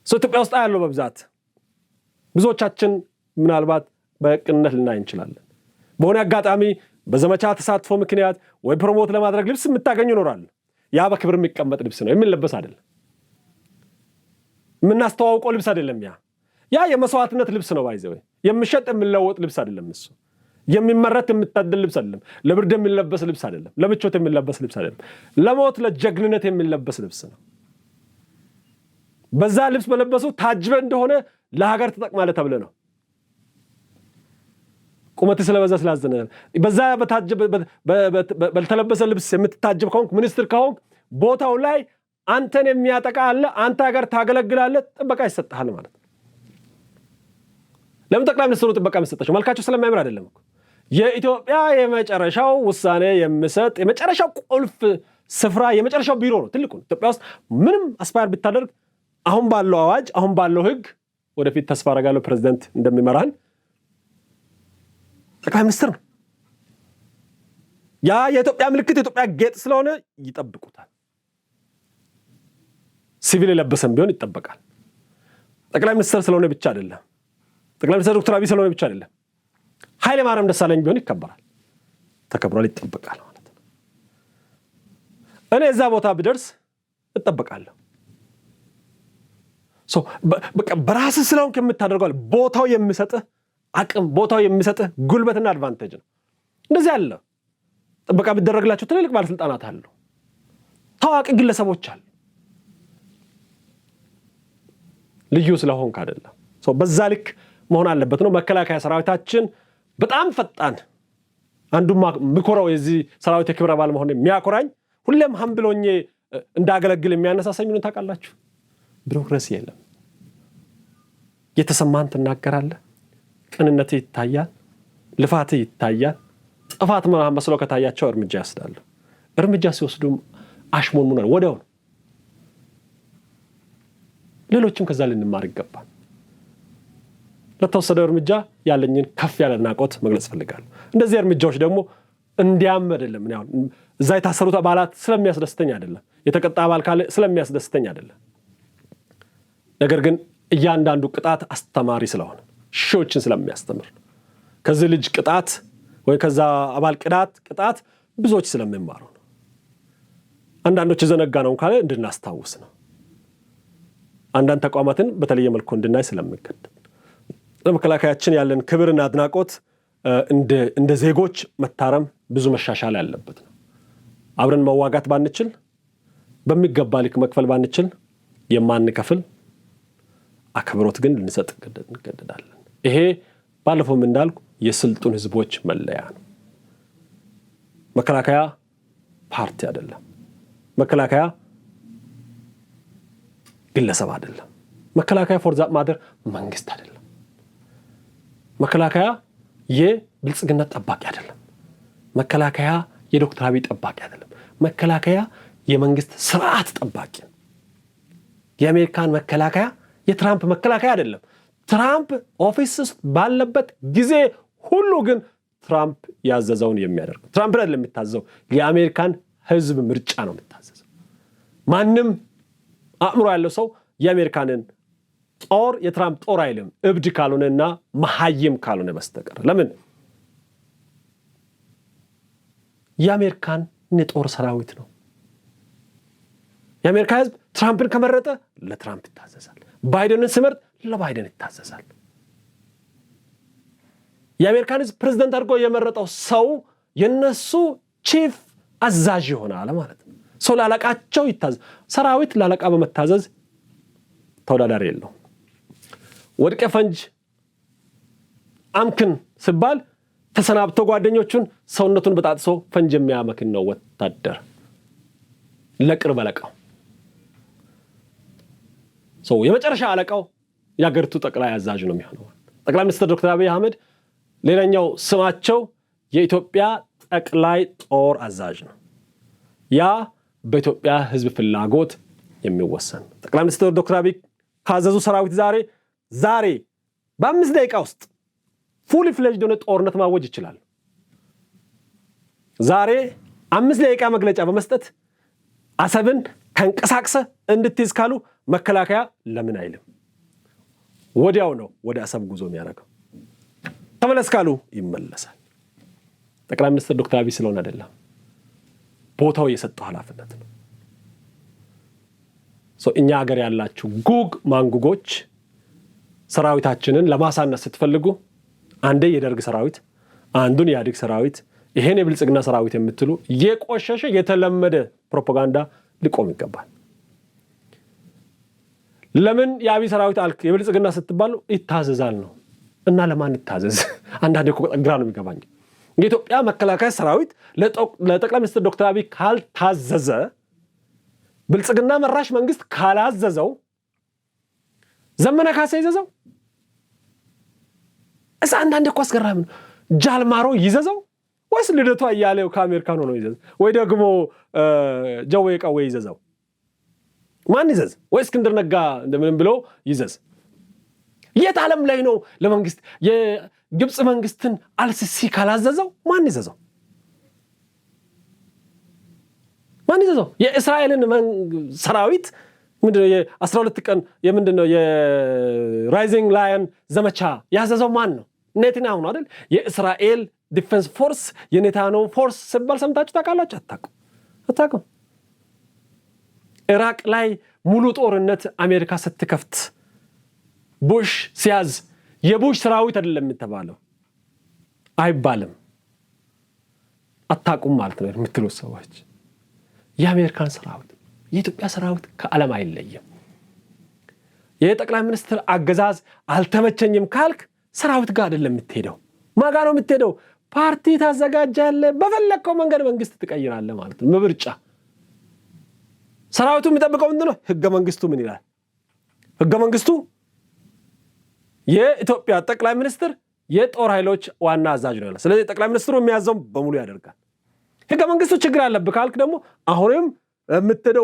S1: ኢትዮጵያ ውስጥ ያለው በብዛት ብዙዎቻችን ምናልባት በቅንነት ልናይ እንችላለን። በሆነ አጋጣሚ በዘመቻ ተሳትፎ ምክንያት ወይ ፕሮሞት ለማድረግ ልብስ የምታገኙ ይኖራል። ያ በክብር የሚቀመጥ ልብስ ነው፣ የሚለበስ አይደለም። የምናስተዋውቀው ልብስ አይደለም። ያ የመስዋዕትነት ልብስ ነው። ባይዘው የሚሸጥ የሚለወጥ ልብስ አይደለም። እሱ የሚመረት የሚታደል ልብስ አይደለም። ለብርድ የሚለበስ ልብስ አይደለም። ለምቾት የሚለበስ ልብስ አይደለም። ለሞት ለጀግንነት የሚለበስ ልብስ ነው። በዛ ልብስ በለበሱ ታጅበ እንደሆነ ለሀገር ትጠቅማለህ ተብለ ነው። ቁመት ስለበዛ ስላዘነ በዛ በተለበሰ ልብስ የምትታጀብ ከሆንክ ሚኒስትር ከሆንክ ቦታው ላይ አንተን የሚያጠቃ አለ፣ አንተ ሀገር ታገለግላለህ፣ ጥበቃ ይሰጣል ማለት ነው። ለምን ጠቅላይ ሚኒስትሩ ጥበቃ የሚሰጣቸው? መልካቸው ስለማይምር አይደለም እኮ። የኢትዮጵያ የመጨረሻው ውሳኔ የሚሰጥ የመጨረሻው ቁልፍ ስፍራ የመጨረሻው ቢሮ ነው። ትልቁ ኢትዮጵያ ውስጥ ምንም አስፓየር ብታደርግ አሁን ባለው አዋጅ አሁን ባለው ህግ ወደፊት ተስፋ አደርጋለሁ ፕሬዝዳንት እንደሚመራን ጠቅላይ ሚኒስትር ነው። ያ የኢትዮጵያ ምልክት የኢትዮጵያ ጌጥ ስለሆነ ይጠብቁታል። ሲቪል የለበሰም ቢሆን ይጠበቃል። ጠቅላይ ሚኒስትር ስለሆነ ብቻ አይደለም። ጠቅላይ ሚኒስትር ዶክተር አብይ ስለሆነ ብቻ አይደለም። ኃይለ ማርያም ደሳለኝ ቢሆን ይከበራል፣ ተከብሯል፣ ይጠበቃል ማለት ነው። እኔ እዛ ቦታ ብደርስ እጠበቃለሁ። በቃ በራስህ ስለሆንክ የምታደርገው ቦታው የሚሰጥህ አቅም፣ ቦታው የሚሰጥህ ጉልበትና አድቫንቴጅ ነው። እንደዚህ አለ። ጥበቃ ቢደረግላቸው ትልልቅ ባለስልጣናት አሉ፣ ታዋቂ ግለሰቦች አሉ። ልዩ ስለሆንክ አይደለም። በዛ ልክ መሆን አለበት ነው። መከላከያ ሰራዊታችን በጣም ፈጣን፣ አንዱ ምኮራው የዚህ ሰራዊት የክብረ በዓል መሆን የሚያኮራኝ ሁሌም ሀምብሎኜ እንዳገለግል የሚያነሳሳኝ ምን ታውቃላችሁ? ቢሮክራሲ የለም። የተሰማህን ትናገራለህ፣ ቅንነትህ ይታያል፣ ልፋትህ ይታያል። ጥፋት መስለው ከታያቸው እርምጃ ያስዳሉ። እርምጃ ሲወስዱም አሽሞንሙናል ወዲያው ነው። ሌሎችም ከዛ ልንማር ይገባል። ለተወሰደው እርምጃ ያለኝን ከፍ ያለ አድናቆት መግለጽ ፈልጋለሁ። እንደዚህ እርምጃዎች ደግሞ እንዲያም አይደለም። እዛ የታሰሩት አባላት ስለሚያስደስተኝ አይደለም፣ የተቀጣ አባል ካለ ስለሚያስደስተኝ አይደለም። ነገር ግን እያንዳንዱ ቅጣት አስተማሪ ስለሆነ ሺዎችን ስለሚያስተምር ከዚህ ልጅ ቅጣት ወይ ከዛ አባል ቅጣት ብዙዎች ስለሚማሩ ነው። አንዳንዶች የዘነጋ ነው ካለ እንድናስታውስ ነው። አንዳንድ ተቋማትን በተለየ መልኩ እንድናይ ስለሚገደድ ለመከላከያችን ያለን ክብርና አድናቆት እንደ ዜጎች መታረም ብዙ መሻሻል ያለበት ነው። አብረን መዋጋት ባንችል፣ በሚገባ ልክ መክፈል ባንችል፣ የማንከፍል አክብሮት ግን ልንሰጥ እንገደዳለን። ይሄ ባለፈውም እንዳልኩ የስልጡን ህዝቦች መለያ ነው። መከላከያ ፓርቲ አይደለም። መከላከያ ግለሰብ አይደለም። መከላከያ ፎር ዛት ማተር መንግስት አይደለም። መከላከያ የብልጽግና ጠባቂ አይደለም። መከላከያ የዶክተር አብይ ጠባቂ አይደለም። መከላከያ የመንግስት ስርዓት ጠባቂ ነው። የአሜሪካን መከላከያ የትራምፕ መከላከያ አይደለም። ትራምፕ ኦፊስ ውስጥ ባለበት ጊዜ ሁሉ ግን ትራምፕ ያዘዘውን የሚያደርግ ትራምፕ አይደለም የሚታዘዘው፣ የአሜሪካን ህዝብ ምርጫ ነው የሚታዘዘው። ማንም አእምሮ ያለው ሰው የአሜሪካንን ጦር የትራምፕ ጦር አይልም፣ እብድ ካልሆነና መሐይም ካልሆነ በስተቀር። ለምን? የአሜሪካን የጦር ሰራዊት ነው። የአሜሪካ ህዝብ ትራምፕን ከመረጠ ለትራምፕ ይታዘዛል፣ ባይደንን ሲመርጥ ለባይደን ይታዘዛል። የአሜሪካን ህዝብ ፕሬዝዳንት አድርጎ የመረጠው ሰው የነሱ ቺፍ አዛዥ ይሆናል ማለት ነው። ሰው ላለቃቸው ይታዘዝ። ሰራዊት ላለቃ በመታዘዝ ተወዳዳሪ የለው። ወድቀ ፈንጅ አምክን ሲባል ተሰናብቶ ጓደኞቹን ሰውነቱን በጣጥሶ ፈንጅ የሚያመክን ነው ወታደር ለቅርብ አለቃው። የመጨረሻ አለቃው የአገሪቱ ጠቅላይ አዛዥ ነው የሚሆነው። ጠቅላይ ሚኒስትር ዶክተር አብይ አህመድ ሌላኛው ስማቸው የኢትዮጵያ ጠቅላይ ጦር አዛዥ ነው። ያ በኢትዮጵያ ህዝብ ፍላጎት የሚወሰን ጠቅላይ ሚኒስትር ዶክተር አብይ ካዘዙ ሰራዊት ዛሬ በ5 ደቂቃ ውስጥ ፉሊ ፍሌጅድ የሆነ ጦርነት ማወጅ ይችላል። ዛሬ 5 ደቂቃ መግለጫ በመስጠት አሰብን ተንቀሳቅሰ እንድትይዝ ካሉ መከላከያ ለምን አይልም? ወዲያው ነው ወደ አሰብ ጉዞ የሚያደርገው። ተመለስ ካሉ ይመለሳል። ጠቅላይ ሚኒስትር ዶክተር አብይ ስለሆነ አይደለም፣ ቦታው የሰጠው ኃላፊነት ነው። እኛ ሀገር ያላችሁ ጉግ ማንጉጎች ሰራዊታችንን ለማሳነስ ስትፈልጉ አንዴ የደርግ ሰራዊት አንዱን የኢህአዴግ ሰራዊት ይሄን የብልጽግና ሰራዊት የምትሉ የቆሸሸ የተለመደ ፕሮፓጋንዳ ሊቆም ይገባል። ለምን የአብይ ሰራዊት አልክ የብልጽግና ስትባሉ ይታዘዛል ነው እና ለማን ይታዘዝ? አንዳንዴ እኮ ግራ ነው የሚገባኝ። የኢትዮጵያ መከላከያ ሰራዊት ለጠቅላይ ሚኒስትር ዶክተር አብይ ካልታዘዘ ብልጽግና መራሽ መንግስት ካላዘዘው ዘመነ ካሴ ይዘዘው እዛ አንዳንዴ እኮ አስገራሚ ነው። ጃልማሮ ይዘዘው ወይስ ልደቱ አያሌው ከአሜሪካን ሆኖ ይዘዝ ወይ ደግሞ ጀዌ ቀዌ ይዘዘው? ማን ይዘዝ? ወይ እስክንድር ነጋ እንደምንም ብሎ ይዘዝ? የት ዓለም ላይ ነው ለመንግስት የግብጽ መንግስትን አልሲሲ ካላዘዘው ማን ይዘዘው? ማን ይዘዘው? የእስራኤልን ሰራዊት ምንድነው የ12 ቀን የምንድነው የራይዚንግ ላየን ዘመቻ ያዘዘው ማን ነው? ኔታንያሁ ነው አይደል? የእስራኤል ዲፌንስ ፎርስ የኔታንያሁ ፎርስ ሲባል ሰምታችሁ ታውቃላችሁ? አታውቁም? ኢራቅ ላይ ሙሉ ጦርነት አሜሪካ ስትከፍት ቡሽ ሲያዝ የቡሽ ሰራዊት አይደለም የተባለው አይባልም። አታውቁም ማለት ነው የምትሉት ሰዎች። የአሜሪካን ሰራዊት የኢትዮጵያ ሰራዊት ከዓለም አይለይም። የጠቅላይ ሚኒስትር አገዛዝ አልተመቸኝም ካልክ ሰራዊት ጋር አይደለም የምትሄደው። ማጋ ነው የምትሄደው? ፓርቲ ታዘጋጃለህ፣ በፈለከው መንገድ መንግስት ትቀይራለህ ማለት ነው። ምርጫ ሰራዊቱ የሚጠብቀው ምንድነው? ህገ መንግስቱ ምን ይላል? ህገ መንግስቱ የኢትዮጵያ ጠቅላይ ሚኒስትር የጦር ኃይሎች ዋና አዛዥ ነው። ስለዚህ ጠቅላይ ሚኒስትሩ የሚያዘው በሙሉ ያደርጋል። ህገ መንግስቱ ችግር አለብህ ካልክ ደግሞ አሁንም የምትሄደው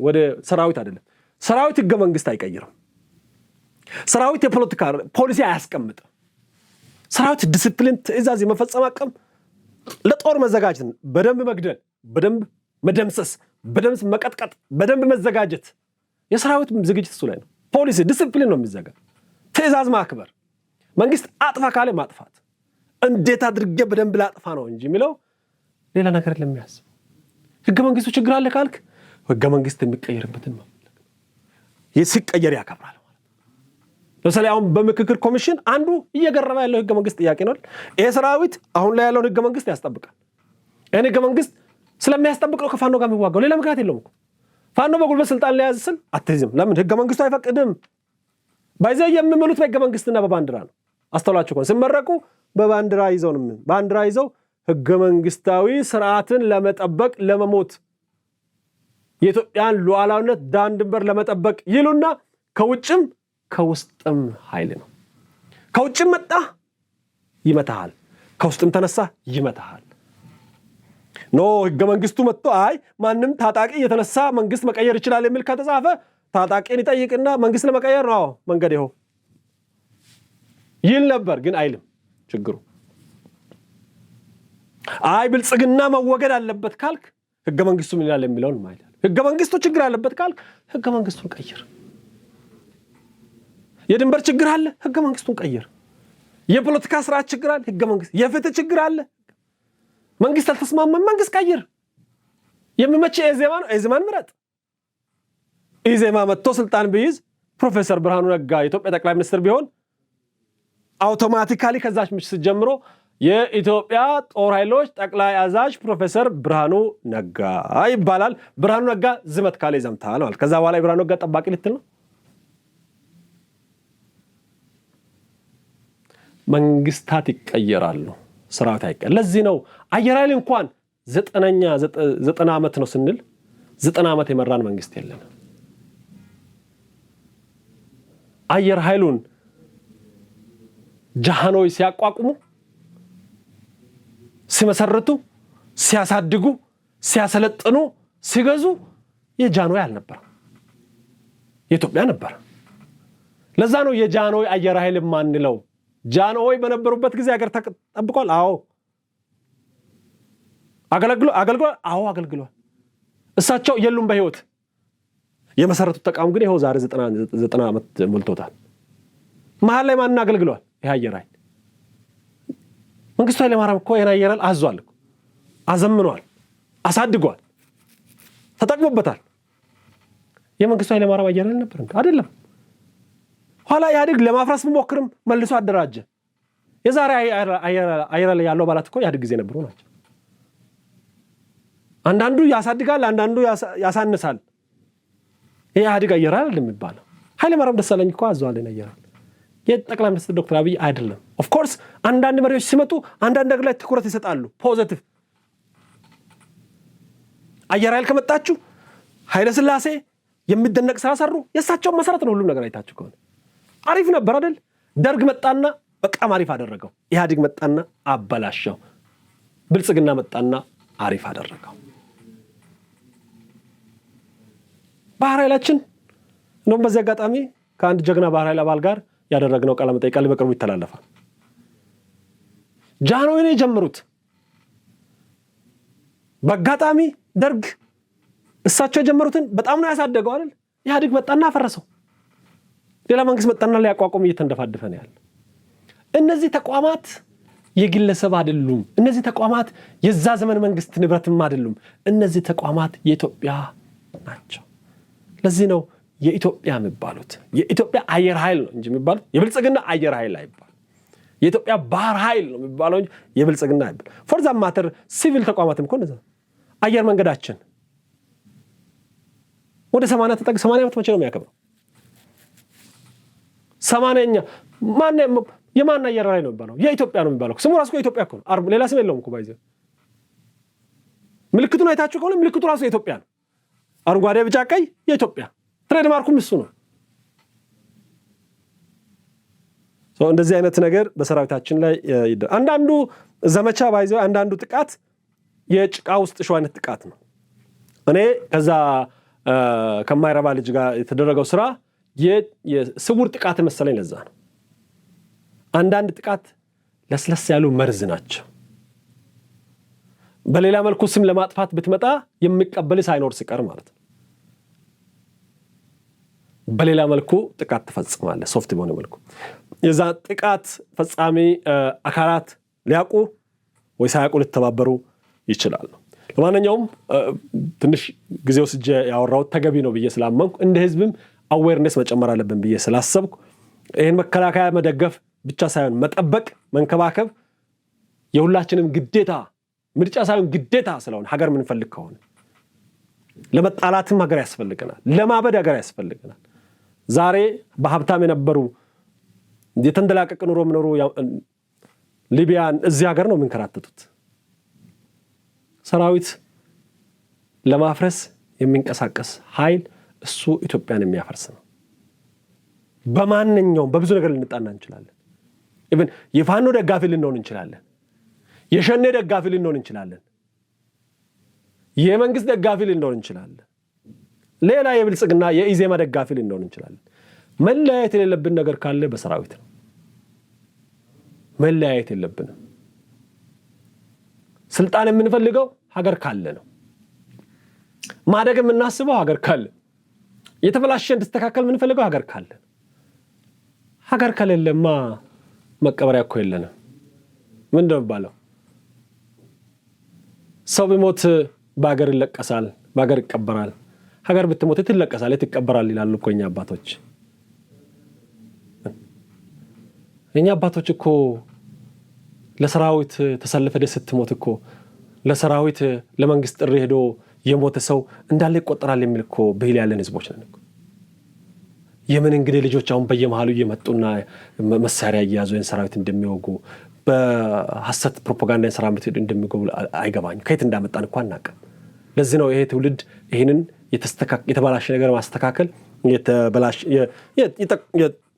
S1: ወደ ሰራዊት አይደለም። ሰራዊት ህገ መንግስት አይቀይርም። ሰራዊት የፖለቲካ ፖሊሲ አያስቀምጥም። ሰራዊት ዲሲፕሊን፣ ትዕዛዝ የመፈጸም አቅም፣ ለጦር መዘጋጀት፣ በደንብ መግደል፣ በደንብ መደምሰስ፣ በደንብ መቀጥቀጥ፣ በደንብ መዘጋጀት፣ የሰራዊት ዝግጅት እሱ ላይ ነው። ፖሊሲ ዲሲፕሊን ነው የሚዘጋ። ትዕዛዝ ማክበር፣ መንግስት አጥፋ ካለ ማጥፋት፣ እንዴት አድርጌ በደንብ ላጥፋ ነው እንጂ የሚለው ሌላ ነገር ለሚያስብ። ህገ መንግስቱ ችግር አለ ካልክ ህገ መንግስት የሚቀየርበትን ነው ሲቀየር ያከብራል ማለት። ለምሳሌ አሁን በምክክር ኮሚሽን አንዱ እየገረመ ያለው ህገ መንግስት ጥያቄ ነው። ይሄ ሰራዊት አሁን ላይ ያለውን ህገ መንግስት ያስጠብቃል። ይሄን ህገ መንግስት ስለሚያስጠብቅ ነው ከፋኖ ጋር የሚዋጋው። ሌላ ምክንያት የለውም እኮ። ፋኖ በጉልበት ስልጣን ሊያዝ ስል አትይዝም። ለምን? ህገ መንግስቱ አይፈቅድም። ባይዘው የሚመሉት በህገ መንግስትና በባንዲራ ነው። አስተውላችሁ ከሆነ ሲመረቁ በባንዲራ ይዘው ነው። ባንዲራ ይዘው ህገ መንግስታዊ ስርዓትን ለመጠበቅ ለመሞት የኢትዮጵያን ሉዓላዊነት ዳር ድንበር ለመጠበቅ ይሉና ከውጭም ከውስጥም ኃይል ነው። ከውጭም መጣ ይመታሃል፣ ከውስጥም ተነሳ ይመታሃል። ኖ ህገ መንግስቱ መጥቶ አይ ማንም ታጣቂ የተነሳ መንግስት መቀየር ይችላል የሚል ከተጻፈ ታጣቂን ይጠይቅና መንግስት ለመቀየር ነው መንገድ ይኸው ይል ነበር። ግን አይልም። ችግሩ አይ ብልጽግና መወገድ አለበት ካልክ ህገ መንግስቱ ምን ይላል የሚለውን ማለት ነው። ህገ መንግስቱ ችግር አለበት ካልክ ህገ መንግስቱን ቀይር። የድንበር ችግር አለ፣ ህገ መንግስቱን ቀይር። የፖለቲካ ስርዓት ችግር አለ፣ ህገ መንግስት። የፍትህ ችግር አለ፣ መንግስት አልተስማማም፣ መንግስት ቀይር። የሚመች ኢዜማ ነው፣ ኢዜማን ምረጥ። ኢዜማ መጥቶ ስልጣን ቢይዝ ፕሮፌሰር ብርሃኑ ነጋ የኢትዮጵያ ጠቅላይ ሚኒስትር ቢሆን አውቶማቲካሊ ከዛች ምሽት ጀምሮ የኢትዮጵያ ጦር ኃይሎች ጠቅላይ አዛዥ ፕሮፌሰር ብርሃኑ ነጋ ይባላል። ብርሃኑ ነጋ ዝመት ካለ ይዘምታል ማለት። ከዛ በኋላ ብርሃኑ ነጋ ጠባቂ ልትል ነው። መንግስታት ይቀየራሉ፣ ስርዓት አይቀየር። ለዚህ ነው አየር ኃይል እንኳን 90 ዓመት ነው ስንል 90 ዓመት የመራን መንግስት የለን። አየር ኃይሉን ጃሃኖይ ሲያቋቁሙ፣ ሲመሰርቱ፣ ሲያሳድጉ፣ ሲያሰለጥኑ፣ ሲገዙ የጃንሆይ አልነበረ፣ የኢትዮጵያ ነበር። ለዛ ነው የጃንሆይ አየር ኃይል ማንለው። ጃንሆይ በነበሩበት ጊዜ ሀገር ተጠብቋል። አዎ አገልግሏል። አዎ አገልግሏል። እሳቸው የሉም በህይወት። የመሰረቱት ተቋም ግን ይኸው ዛሬ 90 ዓመት ሞልቶታል። መሀል ላይ ማንን አገልግሏል? ይህ አየር ኃይል መንግስቱ ኃይለማርያም እኮ ይህን አየር ኃይል አዟል፣ አዘምኗል፣ አሳድጓል፣ ተጠቅሞበታል። የመንግስቱ ኃይለማርያም አየር ኃይል ነበር አይደለም። ኋላ ኢህአዴግ ለማፍረስ ቢሞክርም መልሶ አደራጀ። የዛሬ አየር ኃይል ያለው አባላት እኮ ኢህአዴግ ጊዜ ነበሩ ናቸው። አንዳንዱ ያሳድጋል፣ አንዳንዱ ያሳንሳል። ይሄ ኢህአዴግ አየር ኃይል የሚባለው ኃይለማርያም ደሳለኝ እኮ አዟል አየር ኃይል። የጠቅላይ ሚኒስትር ዶክተር አብይ አይደለም። ኦፍ ኮርስ አንዳንድ መሪዎች ሲመጡ አንዳንድ ነገር ላይ ትኩረት ይሰጣሉ። ፖዚቲቭ አየር ኃይል ከመጣችሁ ኃይለ ሥላሴ የሚደነቅ ስራ ሰሩ። የእሳቸውን መሰረት ነው ሁሉም ነገር አይታችሁ ከሆነ አሪፍ ነበር አይደል? ደርግ መጣና በጣም አሪፍ አደረገው። ኢህአዴግ መጣና አበላሸው። ብልጽግና መጣና አሪፍ አደረገው። ባህር ኃይላችን እንደውም በዚህ አጋጣሚ ከአንድ ጀግና ባህር ኃይል አባል ጋር ያደረግነው ቃለ መጠይቅ በቅርቡ ይተላለፋል። ጃንሆይ የጀመሩት በአጋጣሚ ደርግ እሳቸው የጀመሩትን በጣም ነው ያሳደገው አይደል? ኢህአዴግ መጣና አፈረሰው። ሌላ መንግስት መጣና ሊያቋቁም እየተንደፋደፈ ነው ያለ። እነዚህ ተቋማት የግለሰብ አይደሉም። እነዚህ ተቋማት የዛ ዘመን መንግስት ንብረትም አይደሉም። እነዚህ ተቋማት የኢትዮጵያ ናቸው። ለዚህ ነው የኢትዮጵያ የሚባሉት። የኢትዮጵያ አየር ኃይል ነው እንጂ የሚባሉት የብልጽግና አየር ኃይል አይባል። የኢትዮጵያ ባህር ኃይል ነው የሚባለው እንጂ የብልጽግና አይባል። ፎር ዛት ማተር ሲቪል ተቋማትም እኮ እንደዛ። አየር መንገዳችን ወደ 80 ዓመት መቼ ነው የሚያከብረው? 80ኛ የማን አየር ኃይል ነው የሚባለው? የኢትዮጵያ ነው የሚባለው። ስሙ ራሱ የኢትዮጵያ እኮ ነው። ሌላ ስም የለውም እኮ ባይዘ። ምልክቱን አይታችሁ ከሆነ ምልክቱ ራሱ የኢትዮጵያ ነው። አረንጓዴ፣ ቢጫ፣ ቀይ የኢትዮጵያ ትሬድማርኩም እሱ ነው። እንደዚህ አይነት ነገር በሰራዊታችን ላይ አንዳንዱ ዘመቻ ባይዘው፣ አንዳንዱ ጥቃት የጭቃ ውስጥ ሾህ አይነት ጥቃት ነው። እኔ ከዛ ከማይረባ ልጅ ጋር የተደረገው ስራ የስውር ጥቃት መሰለኝ። ለዛ ነው አንዳንድ ጥቃት ለስለስ ያሉ መርዝ ናቸው። በሌላ መልኩ ስም ለማጥፋት ብትመጣ የሚቀበል ሳይኖር ሲቀር ማለት ነው። በሌላ መልኩ ጥቃት ተፈጽማለህ። ሶፍት በሆነ መልኩ የዛ ጥቃት ፈጻሚ አካላት ሊያውቁ ወይ ሳያውቁ ሊተባበሩ ይችላሉ። ለማንኛውም ትንሽ ጊዜ ወስጄ ያወራሁት ተገቢ ነው ብዬ ስላመንኩ እንደ ህዝብም አዌርነስ መጨመር አለብን ብዬ ስላሰብኩ ይህን መከላከያ መደገፍ ብቻ ሳይሆን መጠበቅ፣ መንከባከብ የሁላችንም ግዴታ፣ ምርጫ ሳይሆን ግዴታ ስለሆነ ሀገር ምንፈልግ ከሆነ ለመጣላትም ሀገር ያስፈልገናል፣ ለማበድ ሀገር ያስፈልገናል። ዛሬ በሀብታም የነበሩ የተንደላቀቅ ኑሮ ምኖሩ ሊቢያን እዚህ ሀገር ነው የምንከራተቱት። ሰራዊት ለማፍረስ የሚንቀሳቀስ ኃይል እሱ ኢትዮጵያን የሚያፈርስ ነው። በማንኛውም በብዙ ነገር ልንጣና እንችላለን። ኢቭን የፋኖ ደጋፊ ልንሆን እንችላለን። የሸኔ ደጋፊ ልንሆን እንችላለን። የመንግስት ደጋፊ ልንሆን እንችላለን። ሌላ የብልጽግና የኢዜማ ደጋፊ ልንሆን እንችላለን። መለያየት የሌለብን ነገር ካለ በሰራዊት ነው። መለያየት የለብንም። ስልጣን የምንፈልገው ሀገር ካለ ነው። ማደግ የምናስበው ሀገር ካለ፣ የተበላሸ እንድስተካከል የምንፈልገው ሀገር ካለ። ሀገር ከሌለማ መቀበሪያ እኮ የለንም። ምንድን ነው የሚባለው? ሰው ቢሞት በሀገር ይለቀሳል፣ በሀገር ይቀበራል። ሀገር ብትሞት የት ይለቀሳል፣ የት ይቀበራል ይላሉ እኮ የኛ አባቶች። የኛ አባቶች እኮ ለሰራዊት ተሰልፈ ደስ ስትሞት እኮ ለሰራዊት ለመንግስት ጥሪ ሄዶ የሞተ ሰው እንዳለ ይቆጠራል የሚል እኮ ብሂል ያለን ህዝቦች ነን እኮ። የምን እንግዲህ ልጆች አሁን በየመሃሉ እየመጡና መሳሪያ እያያዙ ሰራዊት እንደሚወጉ በሐሰት ፕሮፓጋንዳ ሰራዊት እንደሚገቡ አይገባኝም። ከየት እንዳመጣን እንኳን አናውቅም። ለዚህ ነው ይሄ ትውልድ ይሄንን የተበላሸ ነገር ማስተካከል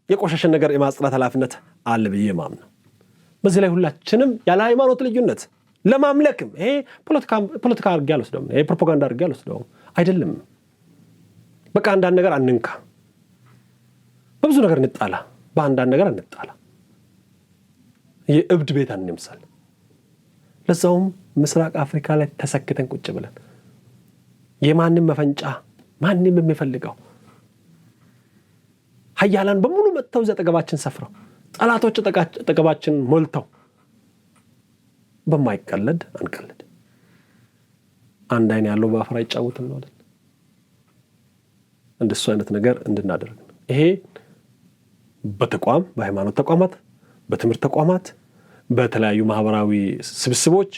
S1: የቆሸሸ ነገር የማጽዳት ኃላፊነት አለ ብዬ ማምነው። በዚህ ላይ ሁላችንም ያለ ሃይማኖት ልዩነት ለማምለክም ይሄ ፖለቲካ አድርጌ አልወስደውም፣ ይሄ ፕሮፓጋንዳ አድርጌ አልወስደውም አይደለም። በቃ አንዳንድ ነገር አንንካ፣ በብዙ ነገር እንጣላ፣ በአንዳንድ ነገር እንጣላ። የእብድ ቤት አንምሰል። ለዛውም ምስራቅ አፍሪካ ላይ ተሰክተን ቁጭ ብለን የማንም መፈንጫ ማንም የሚፈልገው ሀያላን በሙሉ መጥተው ዘጠገባችን ሰፍረው ጠላቶች ጠገባችን ሞልተው በማይቀለድ አንቀልድ። አንድ አይን ያለው በአፈር አይጫወትም ነው አይደል? እንደሱ አይነት ነገር እንድናደርግ ነው። ይሄ በሃይማኖት ተቋማት፣ በትምህርት ተቋማት፣ በተለያዩ ማህበራዊ ስብስቦች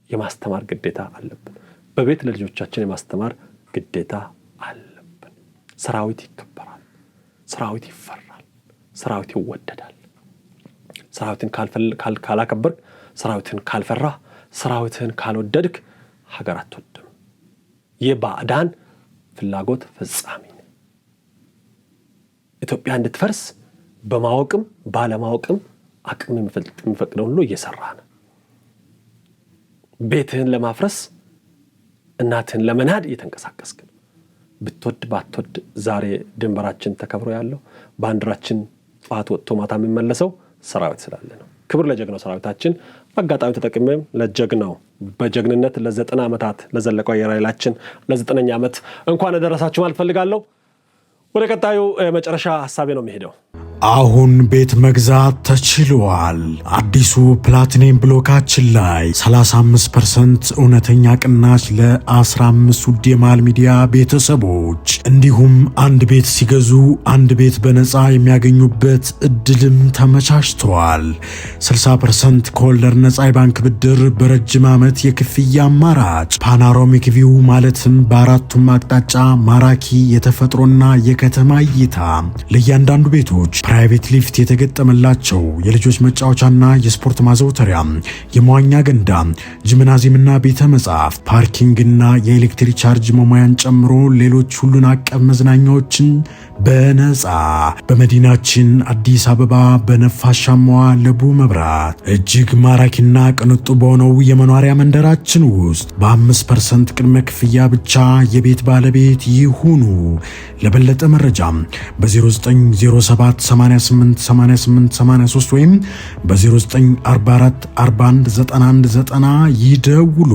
S1: የማስተማር ግዴታ አለብን። በቤት ለልጆቻችን የማስተማር ግዴታ አለብን። ሰራዊት ይከበራል፣ ሰራዊት ይፈራል፣ ሰራዊት ይወደዳል። ሰራዊትን ካላከበርክ፣ ሰራዊትን ካልፈራ፣ ሰራዊትን ካልወደድክ ሀገር አትወድም። የባዕዳን ፍላጎት ፈጻሚ ነው። ኢትዮጵያ እንድትፈርስ በማወቅም ባለማወቅም አቅም የሚፈቅደው ሁሉ እየሰራ ነው። ቤትህን ለማፍረስ እናትህን ለመናድ እየተንቀሳቀስክ ነው። ብትወድ ባትወድ ዛሬ ድንበራችን ተከብሮ ያለው ባንዲራችን ጠዋት ወጥቶ ማታ የሚመለሰው ሰራዊት ስላለ ነው። ክብር ለጀግናው ሰራዊታችን። አጋጣሚ ተጠቅሜም ለጀግናው በጀግንነት ለ90 ዓመታት ለዘለቀው አየር ኃይላችን ለ9ኛ ዓመት እንኳን አደረሳችሁ ማለት ፈልጋለሁ። ወደ ቀጣዩ መጨረሻ ሐሳቤ ነው የሚሄደው።
S3: አሁን ቤት መግዛት ተችሏል። አዲሱ ፕላቲኒየም ብሎካችን ላይ 35% እውነተኛ ቅናሽ ለ15 ውድ የማል ሚዲያ ቤተሰቦች እንዲሁም አንድ ቤት ሲገዙ አንድ ቤት በነፃ የሚያገኙበት እድልም ተመቻችተዋል። 60% ከወለድ ነፃ የባንክ ብድር በረጅም ዓመት የክፍያ አማራጭ፣ ፓኖራሚክ ቪው ማለትም በአራቱም አቅጣጫ ማራኪ የተፈጥሮና የከተማ እይታ፣ ለእያንዳንዱ ቤቶች ፕራይቬት ሊፍት የተገጠመላቸው የልጆች መጫወቻና የስፖርት ማዘውተሪያ፣ የመዋኛ ገንዳ፣ ጂምናዚየምና ቤተ መጻሕፍት፣ ፓርኪንግና የኤሌክትሪክ ቻርጅ መሙያን ጨምሮ ሌሎች ሁሉን አቀፍ መዝናኛዎችን በነፃ በመዲናችን አዲስ አበባ በነፋሻማዋ ለቡ መብራት እጅግ ማራኪና ቅንጡ በሆነው የመኖሪያ መንደራችን ውስጥ በ5% ቅድመ ክፍያ ብቻ የቤት ባለቤት ይሁኑ። ለበለጠ መረጃ በ0907888883 ወይም በ0944419190 ይደውሉ።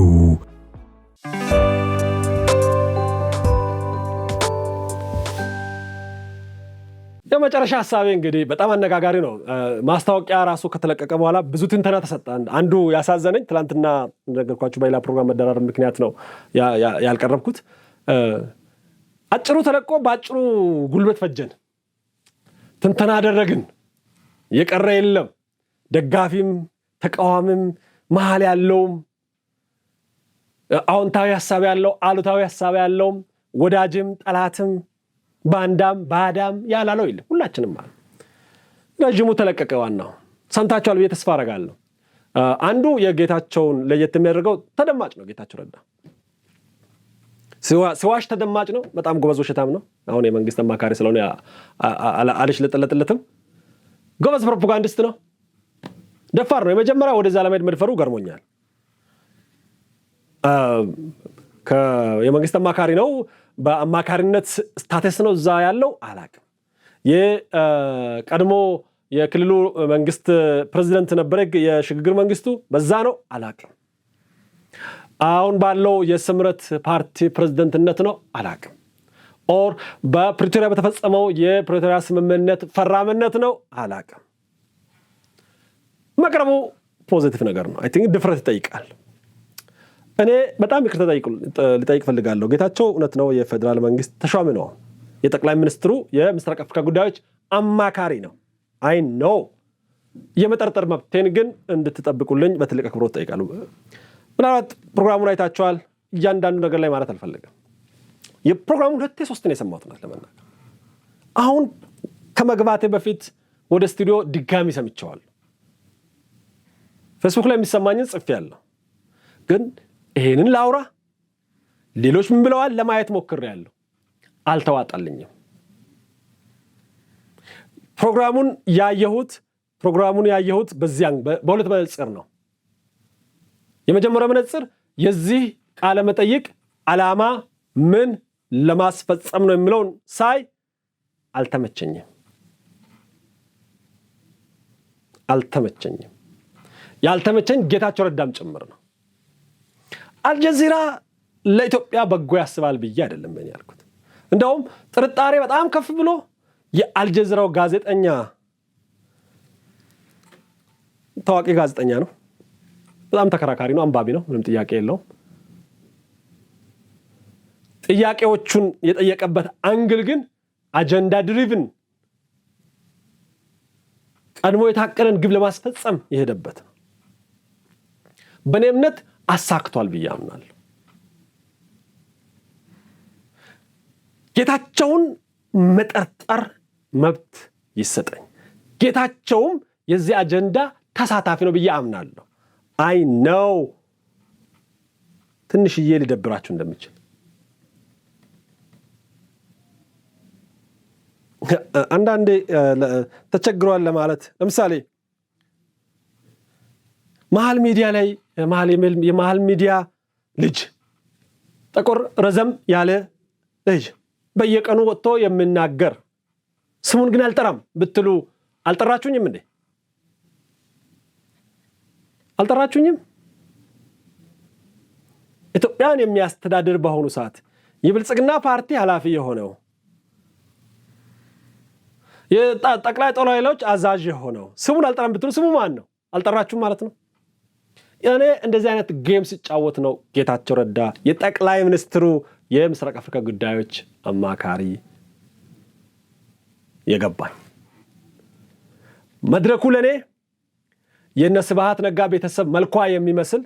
S1: የመጨረሻ ሐሳቤ እንግዲህ በጣም አነጋጋሪ ነው። ማስታወቂያ ራሱ ከተለቀቀ በኋላ ብዙ ትንተና ተሰጠ። አንዱ ያሳዘነኝ ትላንትና እንደነገርኳችሁ በሌላ ፕሮግራም መደራረብ ምክንያት ነው ያልቀረብኩት። አጭሩ ተለቆ በአጭሩ ጉልበት ፈጀን፣ ትንተና አደረግን፣ የቀረ የለም። ደጋፊም ተቃዋሚም መሀል ያለውም አዎንታዊ ሐሳብ ያለው አሉታዊ ሐሳብ ያለውም ወዳጅም ጠላትም ባንዳም ባዳም ያላለው የለም። ሁላችንም ማለት ረጅሙ ተለቀቀ። ዋናው ሰምታችኋል ብዬ ተስፋ አደርጋለሁ። አንዱ የጌታቸውን ለየት የሚያደርገው ተደማጭ ነው። ጌታቸው ረዳ ሲዋሽ ተደማጭ ነው። በጣም ጎበዝ ውሸታም ነው። አሁን የመንግስት አማካሪ ስለሆነ አልሽለጠለጥለትም። ጎበዝ ፕሮፓጋንዲስት ነው። ደፋር ነው። የመጀመሪያ ወደዛ ለመሄድ መድፈሩ ገርሞኛል። የመንግስት አማካሪ ነው። በአማካሪነት ስታተስ ነው እዛ ያለው አላቅም። የቀድሞ የክልሉ መንግስት ፕሬዝዳንት ነበረ፣ የሽግግር መንግስቱ በዛ ነው አላቅም። አሁን ባለው የስምረት ፓርቲ ፕሬዝዳንትነት ነው አላቅም። ኦር በፕሪቶሪያ በተፈጸመው የፕሪቶሪያ ስምምነት ፈራምነት ነው አላቅም። መቅረቡ ፖዚቲቭ ነገር ነው። አይ ቲንክ ድፍረት ይጠይቃል። እኔ በጣም ይቅርታ ልጠይቅ ፈልጋለሁ። ጌታቸው እውነት ነው የፌዴራል መንግስት ተሿሚ ነው። የጠቅላይ ሚኒስትሩ የምስራቅ አፍሪካ ጉዳዮች አማካሪ ነው። አይ ኖ የመጠርጠር መብቴን ግን እንድትጠብቁልኝ በትልቅ አክብሮት ጠይቃለሁ። ምናልባት ፕሮግራሙን አይታችኋል። እያንዳንዱ ነገር ላይ ማለት አልፈልግም። የፕሮግራሙን 2-3 ነው የሰማሁት ለመናገር። አሁን ከመግባቴ በፊት ወደ ስቱዲዮ ድጋሚ ሰምቼዋለሁ። ፌስቡክ ላይ የሚሰማኝን ጽፌያለሁ። ግን ይሄንን ላውራ ሌሎች ምን ብለዋል ለማየት ሞክሬያለሁ። አልተዋጣልኝም። ፕሮግራሙን ያየሁት በሁለት መነጽር ነው። የመጀመሪያው መነጽር የዚህ ቃለ መጠይቅ ዓላማ ምን ለማስፈጸም ነው የሚለውን ሳይ አልተመቸኝም። ያልተመቸኝ ጌታቸው ረዳም ጭምር ነው። አልጀዚራ ለኢትዮጵያ በጎ ያስባል ብዬ አይደለም በእኔ ያልኩት። እንደውም ጥርጣሬ በጣም ከፍ ብሎ የአልጀዚራው ጋዜጠኛ ታዋቂ ጋዜጠኛ ነው፣ በጣም ተከራካሪ ነው፣ አንባቢ ነው፣ ምንም ጥያቄ የለውም። ጥያቄዎቹን የጠየቀበት አንግል ግን አጀንዳ ድሪቭን ቀድሞ የታቀደን ግብ ለማስፈጸም የሄደበት ነው። በእኔ እምነት አሳክቷል ብዬ አምናለሁ። ጌታቸውን መጠርጠር መብት ይሰጠኝ፣ ጌታቸውም የዚህ አጀንዳ ተሳታፊ ነው ብዬ አምናለሁ። አይ ነው ትንሽዬ ሊደብራችሁ እንደሚችል አንዳንዴ ተቸግሯል ለማለት ለምሳሌ መሃል ሚዲያ ላይ የመሃል ሚዲያ ልጅ ጠቆር ረዘም ያለ ልጅ በየቀኑ ወጥቶ የሚናገር ስሙን ግን አልጠራም ብትሉ አልጠራችሁኝም እንዴ? አልጠራችሁኝም? ኢትዮጵያን የሚያስተዳድር በአሁኑ ሰዓት የብልጽግና ፓርቲ ኃላፊ የሆነው የጠቅላይ ጦር ኃይሎች አዛዥ የሆነው ስሙን አልጠራም ብትሉ ስሙ ማን ነው? አልጠራችሁም ማለት ነው። እኔ እንደዚህ አይነት ጌም ሲጫወት ነው ጌታቸው ረዳ የጠቅላይ ሚኒስትሩ የምስራቅ አፍሪካ ጉዳዮች አማካሪ የገባኝ። መድረኩ ለኔ የነስብሃት ነጋ ቤተሰብ መልኳ የሚመስል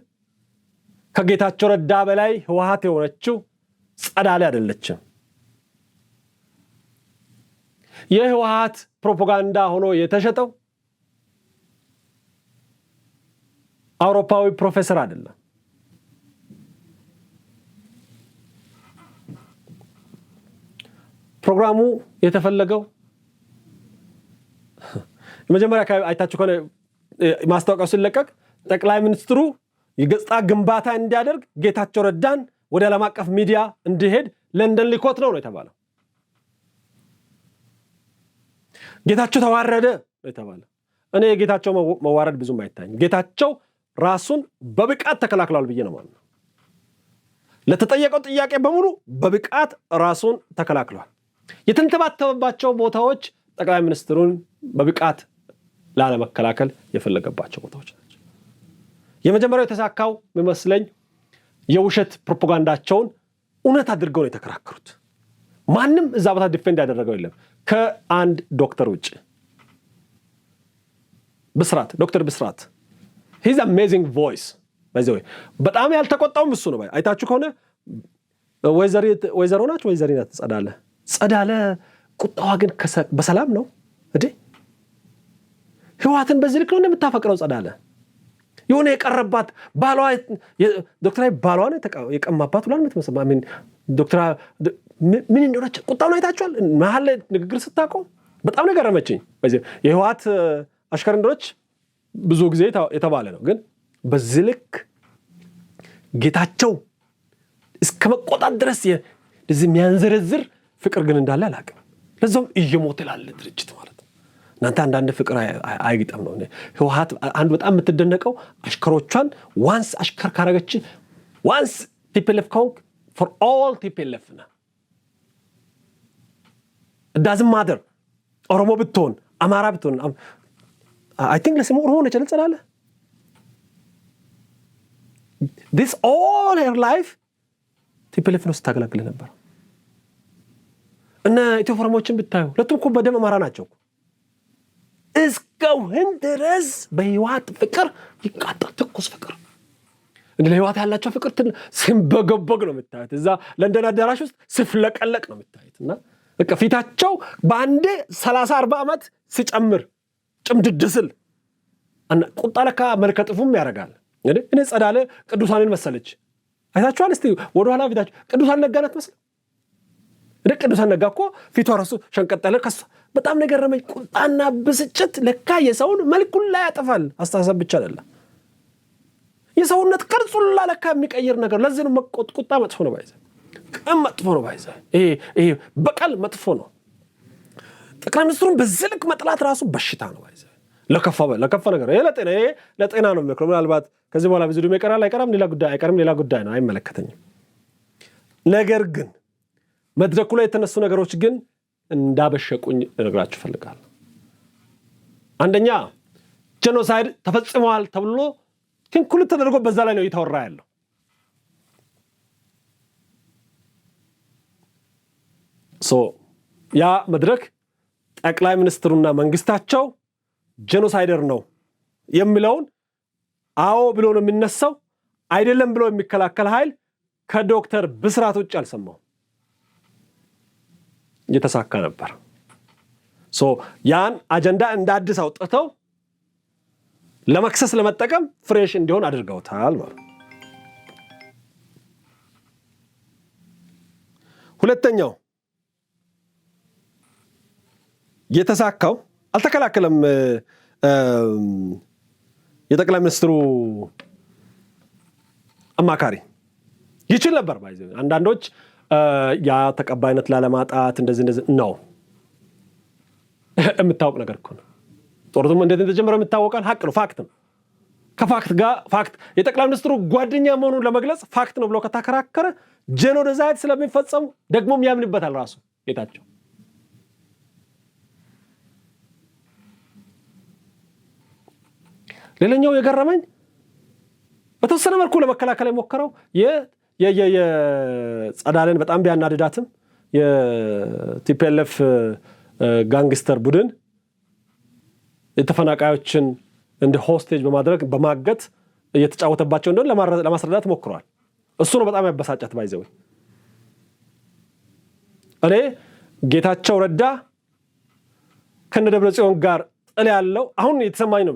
S1: ከጌታቸው ረዳ በላይ ህወሓት የሆነችው ጸዳለ አይደለችም። የህወሓት ፕሮፓጋንዳ ሆኖ የተሸጠው አውሮፓዊ ፕሮፌሰር አይደለም። ፕሮግራሙ የተፈለገው የመጀመሪያ አይታችሁ ከሆነ ማስታወቂያው ሲለቀቅ ጠቅላይ ሚኒስትሩ የገጽታ ግንባታ እንዲያደርግ ጌታቸው ረዳን ወደ ዓለም አቀፍ ሚዲያ እንዲሄድ ለንደን ሊኮት ነው የተባለው። ጌታቸው ተዋረደ የተባለው። እኔ የጌታቸው መዋረድ ብዙም አይታይም። ጌታቸው ራሱን በብቃት ተከላክሏል ብዬ ነው ማለት ነው። ለተጠየቀው ጥያቄ በሙሉ በብቃት ራሱን ተከላክሏል። የተንተባተበባቸው ቦታዎች ጠቅላይ ሚኒስትሩን በብቃት ላለመከላከል የፈለገባቸው ቦታዎች ናቸው። የመጀመሪያው የተሳካው የሚመስለኝ የውሸት ፕሮፓጋንዳቸውን እውነት አድርገው ነው የተከራከሩት። ማንም እዛ ቦታ ዲፌንድ ያደረገው የለም ከአንድ ዶክተር ውጭ። ዶክተር ብስራት he's amazing voice by the way። በጣም ያልተቆጣውም እሱ ነው። አይታችሁ ከሆነ ወይዘሮ ናች ወይዘሪናት ጸዳለ ቁጣዋ ግን በሰላም ነው እንዴ? ህወሓትን በዚህ ልክ ነው እንደምታፈቅረው ጸዳለ። የሆነ የቀረባት ባሏ ዶክተር ባሏ ነው የቀማባት ብሏል የምትመስል ዶክተር ምን እንደሆነች ቁጣው ነው አይታችኋል። መሀል ላይ ንግግር ስታቆም በጣም ነው ገረመችኝ። በዚህ የህወሓት አሽከር እንደሆነች ብዙ ጊዜ የተባለ ነው። ግን በዚህ ልክ ጌታቸው እስከ መቆጣት ድረስ እንደዚህ የሚያንዘረዝር ፍቅር ግን እንዳለ አላውቅም። ለዛውም እየሞተ ላለ ድርጅት ማለት ነው። እናንተ አንዳንድ ፍቅር አይግጠም ነው። ህወሓት አንድ በጣም የምትደነቀው አሽከሮቿን ዋንስ አሽከር ካረገች ዋንስ ቲፒኤልኤፍ ኮንክ for all TPLF ነው። it doesn't matter ኦሮሞ ብትሆን አማራ ብትሆን I think ለስሙ ኦሮሞ ነች ለጸዳለ this all her life TPLF ነው ስታገለግል ነበር። እና ኢትዮ ፎረሞችን ብታዩ ሁለቱም እኮ በደም አማራ ናቸው። እስካሁን ድረስ በህወሓት ፍቅር ይቃጣል፣ ትኩስ ፍቅር እንደ ለህወሓት ያላቸው ፍቅር ሲንበገበግ ነው የምታዩት። እዛ ለንደን አዳራሽ ውስጥ ሲፍለቀለቅ ነው የምታዩት። እና በቃ ፊታቸው በአንዴ 30-40 ዓመት ሲጨምር ጭምድድስል እና ቁጣ ለካ መልከ ጥፉም ያደርጋል። እኔ ጸዳለ ቅዱሳንን መሰለች አይታችኋል? እስቲ ወደ ኋላ ፊታችሁ ቅዱሳን ነጋናት መስለ ቅዱሳን ነጋ እኮ ፊቷ ራሱ ሸንቀጠለ ከሷ በጣም ነገር ረመኝ። ቁጣና ብስጭት ለካ የሰውን መልኩን ላይ ያጠፋል። አስተሳሰብ ብቻ አይደለም የሰውነት ቅርጹን ለካ የሚቀይር ነገር። ለዚህ ነው ቁጣ መጥፎ ነው ባይዘ መጥፎ ነው ባይዘ ይሄ በቀል መጥፎ ነው። ጠቅላይ ሚኒስትሩን በዚህ ልክ መጥላት ራሱ በሽታ ነው ባይዘ ለከፋ ነገር። ይሄ ለጤና ነው የሚመክረው። ምናልባት ከዚህ በኋላ ብዙ ድሜ ይቀራል አይቀርም ሌላ ጉዳይ ነው፣ አይመለከተኝም። ነገር ግን መድረኩ ላይ የተነሱ ነገሮች ግን እንዳበሸቁኝ እነግራችሁ ፈልጋለሁ። አንደኛ ጄኖሳይድ ተፈጽሟል ተብሎ ክንኩል ተደርጎ በዛ ላይ ነው እየተወራ ያለው። ያ መድረክ ጠቅላይ ሚኒስትሩና መንግስታቸው ጄኖሳይደር ነው የሚለውን አዎ ብሎ ነው የሚነሳው። አይደለም ብሎ የሚከላከል ኃይል ከዶክተር ብስራት ውጭ አልሰማው። የተሳካ ነበር። ያን አጀንዳ እንደ አዲስ አውጥተው ለመክሰስ ለመጠቀም ፍሬሽ እንዲሆን አድርገውታል ማለት። ሁለተኛው የተሳካው አልተከላከለም። የጠቅላይ ሚኒስትሩ አማካሪ ይችል ነበር ባይዘ አንዳንዶች ያ ተቀባይነት ላለማጣት እንደዚህ ነው የምታውቅ ነገር እኮ ነው። ጦርነቱ እንዴት እንደተጀመረ የምታወቃል። ሀቅ ነው፣ ፋክት ነው። ከፋክት ጋር ፋክት የጠቅላይ ሚኒስትሩ ጓደኛ መሆኑን ለመግለጽ ፋክት ነው ብሎ ከተከራከረ ጄኖሳይድ ስለሚፈጸሙ ደግሞም ያምንበታል ራሱ ጌታቸው። ሌላኛው የገረመኝ በተወሰነ መልኩ ለመከላከል የሞከረው የጸዳለን በጣም ቢያናድዳትም የቲፒኤልኤፍ ጋንግስተር ቡድን የተፈናቃዮችን እንደ ሆስቴጅ በማድረግ በማገት እየተጫወተባቸው እንደሆነ ለማስረዳት ሞክሯል። እሱ ነው በጣም ያበሳጫት ባይዘው። እኔ ጌታቸው ረዳ ከነደብረጽዮን ጋር ጥል ያለው አሁን የተሰማኝ ነው።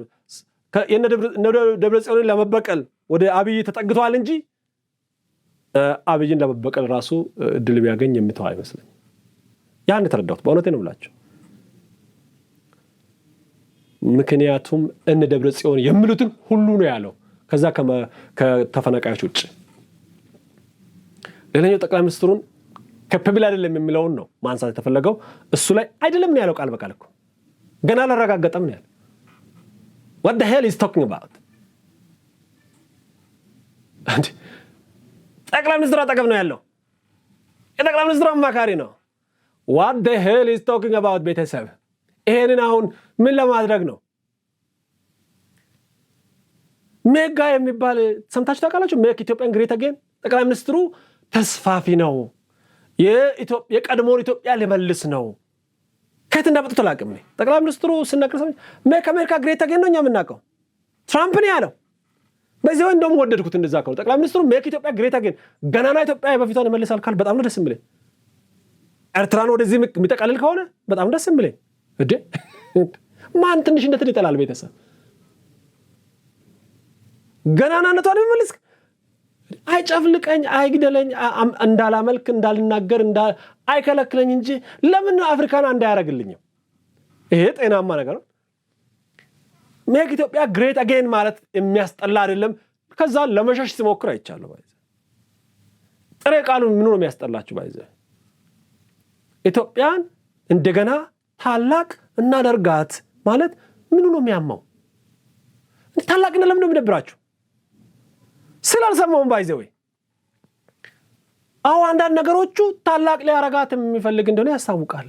S1: ደብረጽዮንን ለመበቀል ወደ አብይ ተጠግቷል እንጂ አብይን ለመበቀል ራሱ እድል ቢያገኝ የሚተው አይመስልም። ያን ተረዳሁት በእውነቴ ነው ብላችሁ። ምክንያቱም እነ ደብረጽዮን የሚሉትን ሁሉ ነው ያለው ከዛ ከተፈናቃዮች ውጭ። ሌላኛው ጠቅላይ ሚኒስትሩን ከፕብል አይደለም የሚለውን ነው ማንሳት የተፈለገው። እሱ ላይ አይደለም ነው ያለው ቃል በቃል እኮ ገና አላረጋገጠም ነው ያለው። What the hell is talking about? ጠቅላይ ሚኒስትሩ አጠገብ ነው ያለው። የጠቅላይ ሚኒስትሩ አማካሪ ነው። What the hell is talking about? ቤተሰብ ይሄንን አሁን ምን ለማድረግ ነው? ሜጋ የሚባል ሰምታችሁ ታውቃላችሁ? ሜክ ኢትዮጵያን ግሬት አጌን። ጠቅላይ ሚኒስትሩ ተስፋፊ ነው፣ የቀድሞውን ኢትዮጵያ ሊመልስ ነው። ከየት እንዳመጡት አላውቅም። ጠቅላይ ሚኒስትሩ ሲናገር ሜክ አሜሪካ ግሬት አጌን ነው እኛ የምናውቀው። ትራምፕ ነው ያለው። በዚህ ወይ እንደውም ወደድኩት እንደዛ ከሆነ ጠቅላይ ሚኒስትሩ ሜክ ኢትዮጵያ ግሬት አጌን ገናና ኢትዮጵያ በፊቷን ይመልሳል ካል በጣም ነው ደስ የሚለኝ። ኤርትራን ወደዚህ የሚጠቃልል ከሆነ በጣም ደስ የሚለኝ። እዴ ማን ትንሽነትን ይጠላል? ቤተሰብ ገናናነቷን ይመልስ። አይጨፍልቀኝ፣ አይግደለኝ፣ እንዳላመልክ እንዳልናገር አይከለክለኝ እንጂ ለምን አፍሪካን እንዳያረግልኝም? ይሄ ጤናማ ነገር ነው። ሜክ ኢትዮጵያ ግሬት አጌን ማለት የሚያስጠላ አይደለም። ከዛ ለመሸሽ ሲሞክር አይቻለሁ ባይዘ። ጥሬ ቃሉ ምኑ ነው የሚያስጠላችሁ ባይዘ? ኢትዮጵያን እንደገና ታላቅ እናደርጋት ማለት ምኑ ነው የሚያማው? ታላቅነት ለምን ነው የሚደብራችሁ? ስላልሰማውን ባይዘ ወይ አሁን አንዳንድ ነገሮቹ ታላቅ ሊያረጋት የሚፈልግ እንደሆነ ያሳውቃል።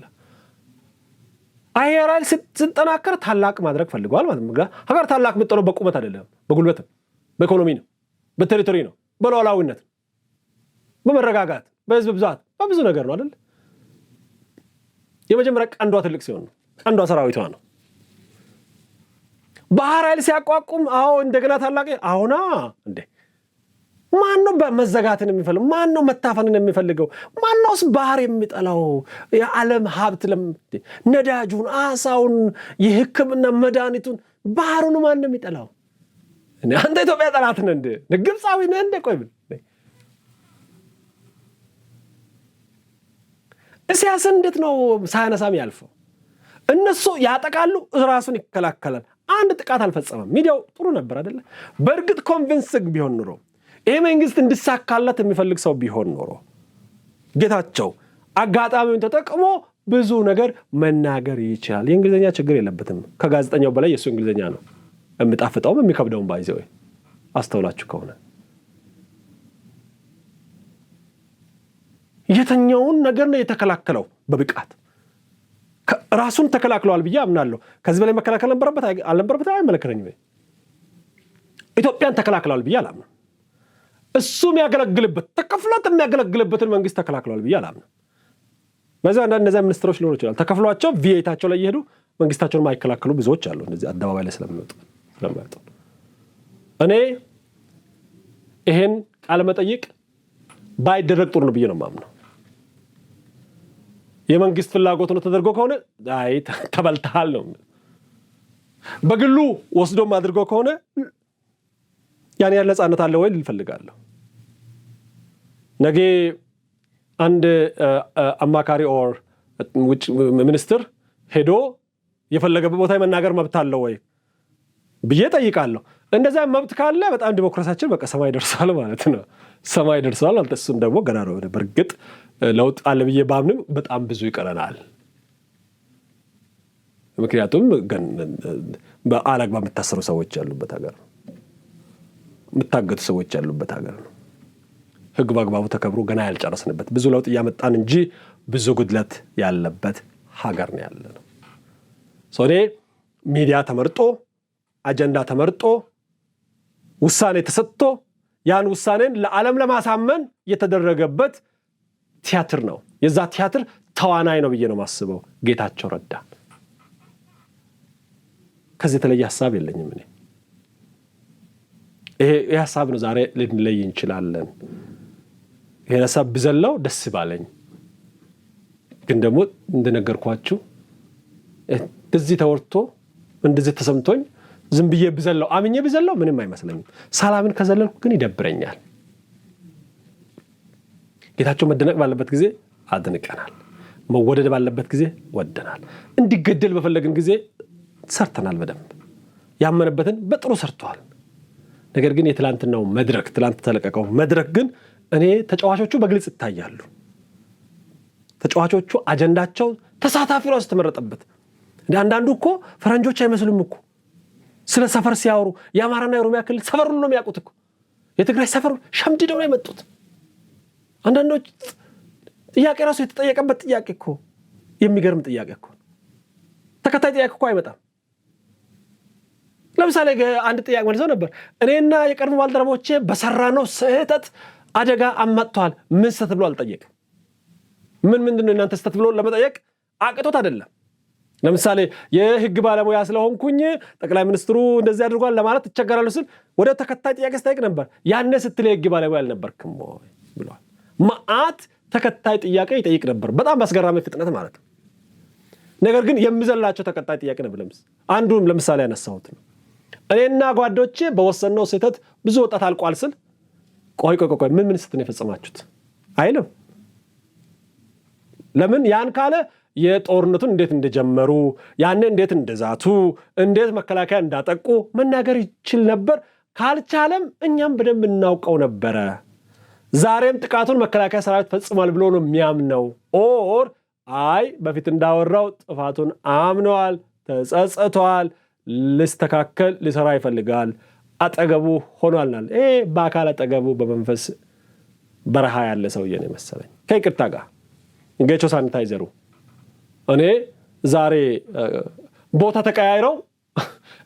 S1: አየራል ስትጠናከር ታላቅ ማድረግ ፈልጓል ማለት ነው። ሀገር ታላቅ የምትሆነው በቁመት አይደለም፣ በጉልበት፣ በኢኮኖሚ ነው፣ በቴሪቶሪ ነው፣ በሉዓላዊነት፣ በመረጋጋት፣ በህዝብ ብዛት፣ በብዙ ነገር ነው አይደል? የመጀመሪያ ቀንዷ ትልቅ ሲሆን ነው። ቀንዷ ሰራዊቷ ነው። ባህር ኃይል ሲያቋቁም አዎ እንደገና ታላቅ አሁና እንዴ ማን ነው በመዘጋትን የሚፈልገው? ማን ነው መታፈንን የሚፈልገው? ማን ነውስ ባህር የሚጠላው? የዓለም ሀብት ነዳጁን፣ አሳውን፣ የሕክምና መድኃኒቱን፣ ባህሩን ማን ነው የሚጠላው? አንተ ኢትዮጵያ ጠላት ነህ እንደ ግብፃዊ ነህ እንደ ቆይ ኢሳያስን እንዴት ነው ሳያነሳም ያልፈው? እነሱ ያጠቃሉ፣ ራሱን ይከላከላል። አንድ ጥቃት አልፈጸመም። ሚዲያው ጥሩ ነበር አይደለ? በእርግጥ ኮንቪንስግ ቢሆን ኑሮ ይሄ መንግስት እንዲሳካለት የሚፈልግ ሰው ቢሆን ኖሮ ጌታቸው አጋጣሚውን ተጠቅሞ ብዙ ነገር መናገር ይችላል። የእንግሊዝኛ ችግር የለበትም። ከጋዜጠኛው በላይ የሱ እንግሊዝኛ ነው የሚጣፍጠውም የሚከብደውም። ባይዘው አስተውላችሁ ከሆነ የተኛውን ነገር ነው የተከላከለው በብቃት ራሱን ተከላክለዋል ብዬ አምናለሁ። ከዚህ በላይ መከላከል አልነበረበት አይመለከተኝም። ኢትዮጵያን ተከላክለዋል ብዬ አላምንም። እሱም ያገለግልበት ተከፍሎት የሚያገለግልበትን መንግስት ተከላክለዋል ብዬ አላምንም። በዛ እነዚያ ሚኒስትሮች ሊሆኑ ይችላል ተከፍሏቸው ቪኤታቸው ላይ እየሄዱ መንግስታቸውን ማይከላከሉ ብዙዎች አሉ። እንደዚህ አደባባይ ላይ ስለሚወጡ እኔ ይሄን ቃለ መጠይቅ ባይደረግ ጥሩ ነው ብዬ ነው የማምነው። የመንግስት ፍላጎት ነው ተደርጎ ከሆነ አይ ተበልተሃል ነው። በግሉ ወስዶም አድርጎ ከሆነ ያን ያለ ነፃነት አለ ወይ ልፈልጋለሁ። ነገ አንድ አማካሪ ኦር ውጭ ሚኒስትር ሄዶ የፈለገበት ቦታ የመናገር መብት አለው ወይ ብዬ ጠይቃለሁ። እንደዛ መብት ካለ በጣም ዲሞክራሲያችን በቃ ሰማይ ደርሷል ማለት ነው። ሰማይ ደርሷል። አልተሱም ደግሞ ገና ነው። በእርግጥ ለውጥ አለ ብዬ ባምንም በጣም ብዙ ይቀረናል። ምክንያቱም በአላግባብ የምታሰሩ ሰዎች ያሉበት ሀገር ነው። የምታገቱ ሰዎች ያሉበት ሀገር ነው። ህግ በአግባቡ ተከብሮ ገና ያልጨረስንበት ብዙ ለውጥ እያመጣን እንጂ ብዙ ጉድለት ያለበት ሀገር ነው ያለ ነው። እኔ ሚዲያ ተመርጦ አጀንዳ ተመርጦ ውሳኔ ተሰጥቶ ያን ውሳኔን ለዓለም ለማሳመን የተደረገበት ቲያትር ነው። የዛ ቲያትር ተዋናይ ነው ብዬ ነው ማስበው ጌታቸው ረዳ። ከዚህ የተለየ ሀሳብ የለኝም። እኔ ይሄ ሀሳብ ነው ዛሬ ልንለይ እንችላለን። ይሄን ሀሳብ ብዘላው ደስ ባለኝ፣ ግን ደግሞ እንደነገርኳችሁ እንደዚህ ተወርቶ እንደዚህ ተሰምቶኝ ዝም ብዬ ብዘላው አምኜ ብዘላው ምንም አይመስለኝም። ሰላምን ከዘለልኩ ግን ይደብረኛል። ጌታቸው መደነቅ ባለበት ጊዜ አድንቀናል፣ መወደድ ባለበት ጊዜ ወደናል፣ እንዲገደል በፈለግን ጊዜ ሰርተናል። በደንብ ያመነበትን በጥሩ ሰርቷል። ነገር ግን የትላንትናው መድረክ ትላንት ተለቀቀው መድረክ ግን እኔ ተጫዋቾቹ በግልጽ ይታያሉ። ተጫዋቾቹ አጀንዳቸው ተሳታፊ ራሱ ተመረጠበት። አንዳንዱ እኮ ፈረንጆች አይመስሉም እኮ ስለ ሰፈር ሲያወሩ የአማራና የኦሮሚያ ክልል ሰፈሩን ነው የሚያውቁት እኮ። የትግራይ ሰፈሩ ሸምድደው ነው የመጡት። አንዳንዶች ጥያቄ ራሱ የተጠየቀበት ጥያቄ እኮ የሚገርም ጥያቄ እኮ። ተከታይ ጥያቄ እኮ አይመጣም። ለምሳሌ አንድ ጥያቄ መልሰው ነበር። እኔና የቀድሞ ባልደረቦቼ በሰራነው ስህተት አደጋ አመጥቷል። ምን ስህተት ብሎ አልጠየቅም። ምንድነው እናንተ ስህተት ብሎ ለመጠየቅ አቅቶት አይደለም። ለምሳሌ የህግ ባለሙያ ስለሆንኩኝ ጠቅላይ ሚኒስትሩ እንደዚህ አድርጓል ለማለት እቸገራለሁ ስል ወደ ተከታይ ጥያቄ ስጠይቅ ነበር። ያኔ ስትል የህግ ባለሙያ አልነበርክም ወይ ብሏል። ማአት ተከታይ ጥያቄ ይጠይቅ ነበር፣ በጣም በአስገራሚ ፍጥነት ማለት ነው። ነገር ግን የሚዘላቸው ተከታይ ጥያቄ ነበር። አንዱም ለምሳሌ ያነሳሁት ነው። እኔና ጓዶቼ በወሰነው ስህተት ብዙ ወጣት አልቋል ስል ቆይ ምን ስህተት ነው የፈጸማችሁት አይልም። ለምን ያን ካለ የጦርነቱን እንዴት እንደጀመሩ ያኔ እንዴት እንደዛቱ እንዴት መከላከያ እንዳጠቁ መናገር ይችል ነበር። ካልቻለም እኛም በደንብ እናውቀው ነበረ። ዛሬም ጥቃቱን መከላከያ ሰራዊት ፈጽሟል ብሎ ነው የሚያምነው። ኦር አይ በፊት እንዳወራው ጥፋቱን አምነዋል፣ ተጸጽቷል፣ ሊስተካከል ሊሰራ ይፈልጋል፣ አጠገቡ ሆኗልናል። በአካል አጠገቡ በመንፈስ በረሃ ያለ ሰውዬ ነው መሰለኝ። ከይቅርታ ጋር ጌቾ ሳኒታይዘሩ እኔ ዛሬ ቦታ ተቀያይረው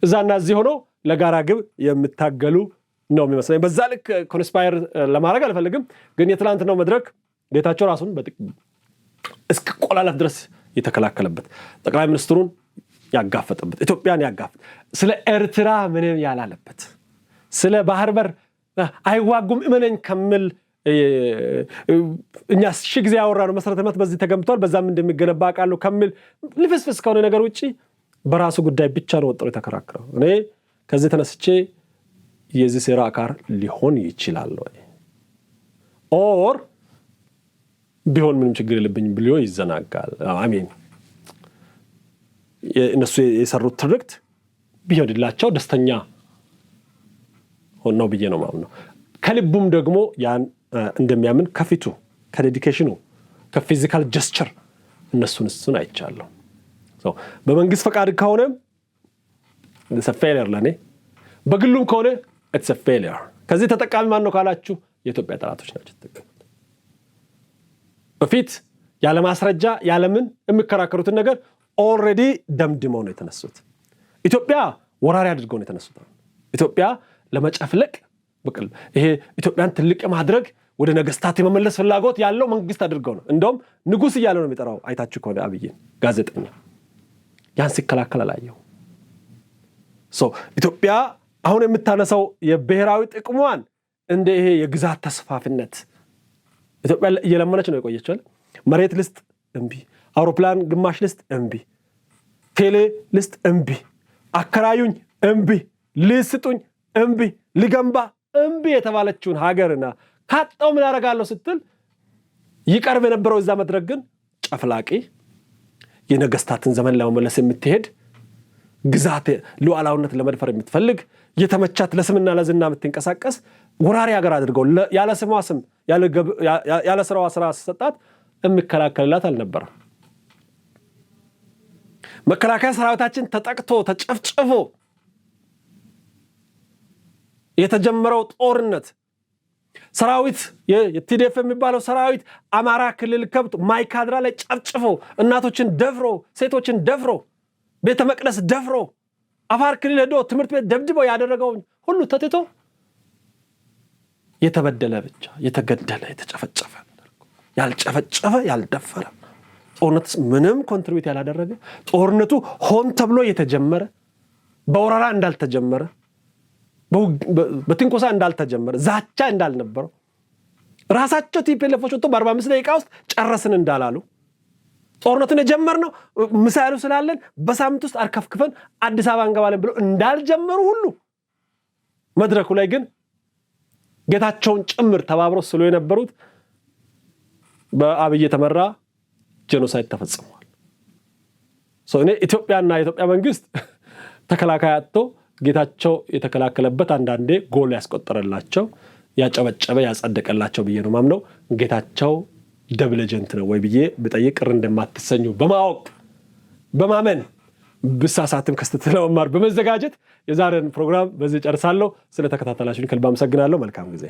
S1: እዛና እዚህ ሆኖ ለጋራ ግብ የምታገሉ ነው የሚመስለኝ። በዛ ልክ ኮንስፓየር ለማድረግ አልፈልግም፣ ግን የትላንትናው መድረክ ጌታቸው ራሱን እስከ ቆላላት ድረስ የተከላከለበት፣ ጠቅላይ ሚኒስትሩን ያጋፈጠበት፣ ኢትዮጵያን ያጋፈጠ፣ ስለ ኤርትራ ምንም ያላለበት፣ ስለ ባህር በር አይዋጉም እመነኝ ከሚል እኛ ሺህ ጊዜ ያወራነው መሰረተ ልማት በዚህ ተገንብቷል በዛም እንደሚገነባ አውቃለሁ ከሚል ልፍስፍስ ከሆነ ነገር ውጪ በራሱ ጉዳይ ብቻ ነው ወጥሮ የተከራከረው። እኔ ከዚህ ተነስቼ የዚህ ሴራ አካል ሊሆን ይችላል ወይ ኦር ቢሆን ምንም ችግር የለብኝ ብሎ ይዘናጋል። አሜን እነሱ የሰሩት ትርክት ቢሆንላቸው ደስተኛ ሆነው ብዬ ነው ማምነው። ከልቡም ደግሞ ያን እንደሚያምን ከፊቱ ከዴዲኬሽኑ ከፊዚካል ጀስቸር እነሱን አይቻለሁ። በመንግስት ፈቃድ ከሆነ it's a failure ለኔ፣ በግሉም ከሆነ it's a failure። ከዚህ ተጠቃሚ ማን ነው ካላችሁ የኢትዮጵያ ጠላቶች ናቸው ተጠቃሚ። በፊት ያለ ማስረጃ ያለምን የሚከራከሩትን ነገር ኦልሬዲ ደምድመው ነው የተነሱት። ኢትዮጵያ ወራሪ አድርገው ነው የተነሱት። ኢትዮጵያ ለመጨፍለቅ በቀል ይሄ ኢትዮጵያን ትልቅ ማድረግ ወደ ነገስታት የመመለስ ፍላጎት ያለው መንግስት አድርገው ነው። እንደውም ንጉስ እያለ ነው የሚጠራው። አይታችሁ ከሆነ አብይን ጋዜጠኛ ያን ሲከላከል አላየው። ኢትዮጵያ አሁን የምታነሳው የብሔራዊ ጥቅሟን እንደ ይሄ የግዛት ተስፋፊነት ኢትዮጵያ እየለመነች ነው የቆየችው። መሬት ልስጥ እምቢ፣ አውሮፕላን ግማሽ ልስጥ እምቢ፣ ቴሌ ልስጥ እምቢ፣ አከራዩኝ እምቢ፣ ልስጡኝ እምቢ፣ ልገንባ እምቢ የተባለችውን ሀገርና ካጣው ምን አደርጋለሁ ስትል ይቀርብ የነበረው እዛ መድረክ ግን ጨፍላቂ የነገስታትን ዘመን ለመመለስ የምትሄድ ግዛት ሉዓላዊነት ለመድፈር የምትፈልግ የተመቻት ለስምና ለዝና የምትንቀሳቀስ ወራሪ ሀገር አድርገው ያለ ስሟ ስም ያለ ስራዋ ስራ ሰጣት የሚከላከልላት አልነበረም። መከላከያ ሰራዊታችን ተጠቅቶ ተጨፍጭፎ የተጀመረው ጦርነት ሰራዊት የቲዲኤፍ የሚባለው ሰራዊት አማራ ክልል ከብት ማይካድራ ላይ ጨፍጭፎ እናቶችን ደፍሮ ሴቶችን ደፍሮ ቤተ መቅደስ ደፍሮ አፋር ክልል ሄዶ ትምህርት ቤት ደብድበው ያደረገው ሁሉ ተትቶ የተበደለ ብቻ የተገደለ የተጨፈጨፈ ያልጨፈጨፈ ያልደፈረ ጦርነት ምንም ኮንትሪቢዩት ያላደረገ ጦርነቱ ሆን ተብሎ የተጀመረ በወራራ እንዳልተጀመረ በትንኮሳ እንዳልተጀመረ ዛቻ እንዳልነበረው ራሳቸው ቲፒኤልኤፎች ወጥቶ በ45 ደቂቃ ውስጥ ጨረስን እንዳላሉ ጦርነቱን የጀመርነው ምሳሌው ስላለን በሳምንት ውስጥ አርከፍክፈን አዲስ አበባ እንገባለን ብለው እንዳልጀመሩ ሁሉ መድረኩ ላይ ግን ጌታቸውን ጭምር ተባብረው ስለ የነበሩት በአብይ የተመራ ጄኖሳይድ ተፈጽሟል። እኔ ኢትዮጵያና የኢትዮጵያ መንግስት ተከላካይ አጥቶ ጌታቸው የተከላከለበት አንዳንዴ ጎል ያስቆጠረላቸው ያጨበጨበ ያጸደቀላቸው ብዬ ነው ማምነው። ጌታቸው ደብል ኤጀንት ነው ወይ ብዬ ብጠይቅ ቅር እንደማትሰኙ በማወቅ በማመን ብሳሳትም ከስተት ለመማር በመዘጋጀት የዛሬን ፕሮግራም በዚህ ጨርሳለሁ። ስለተከታተላችሁኝ ከልብ አመሰግናለሁ። መልካም ጊዜ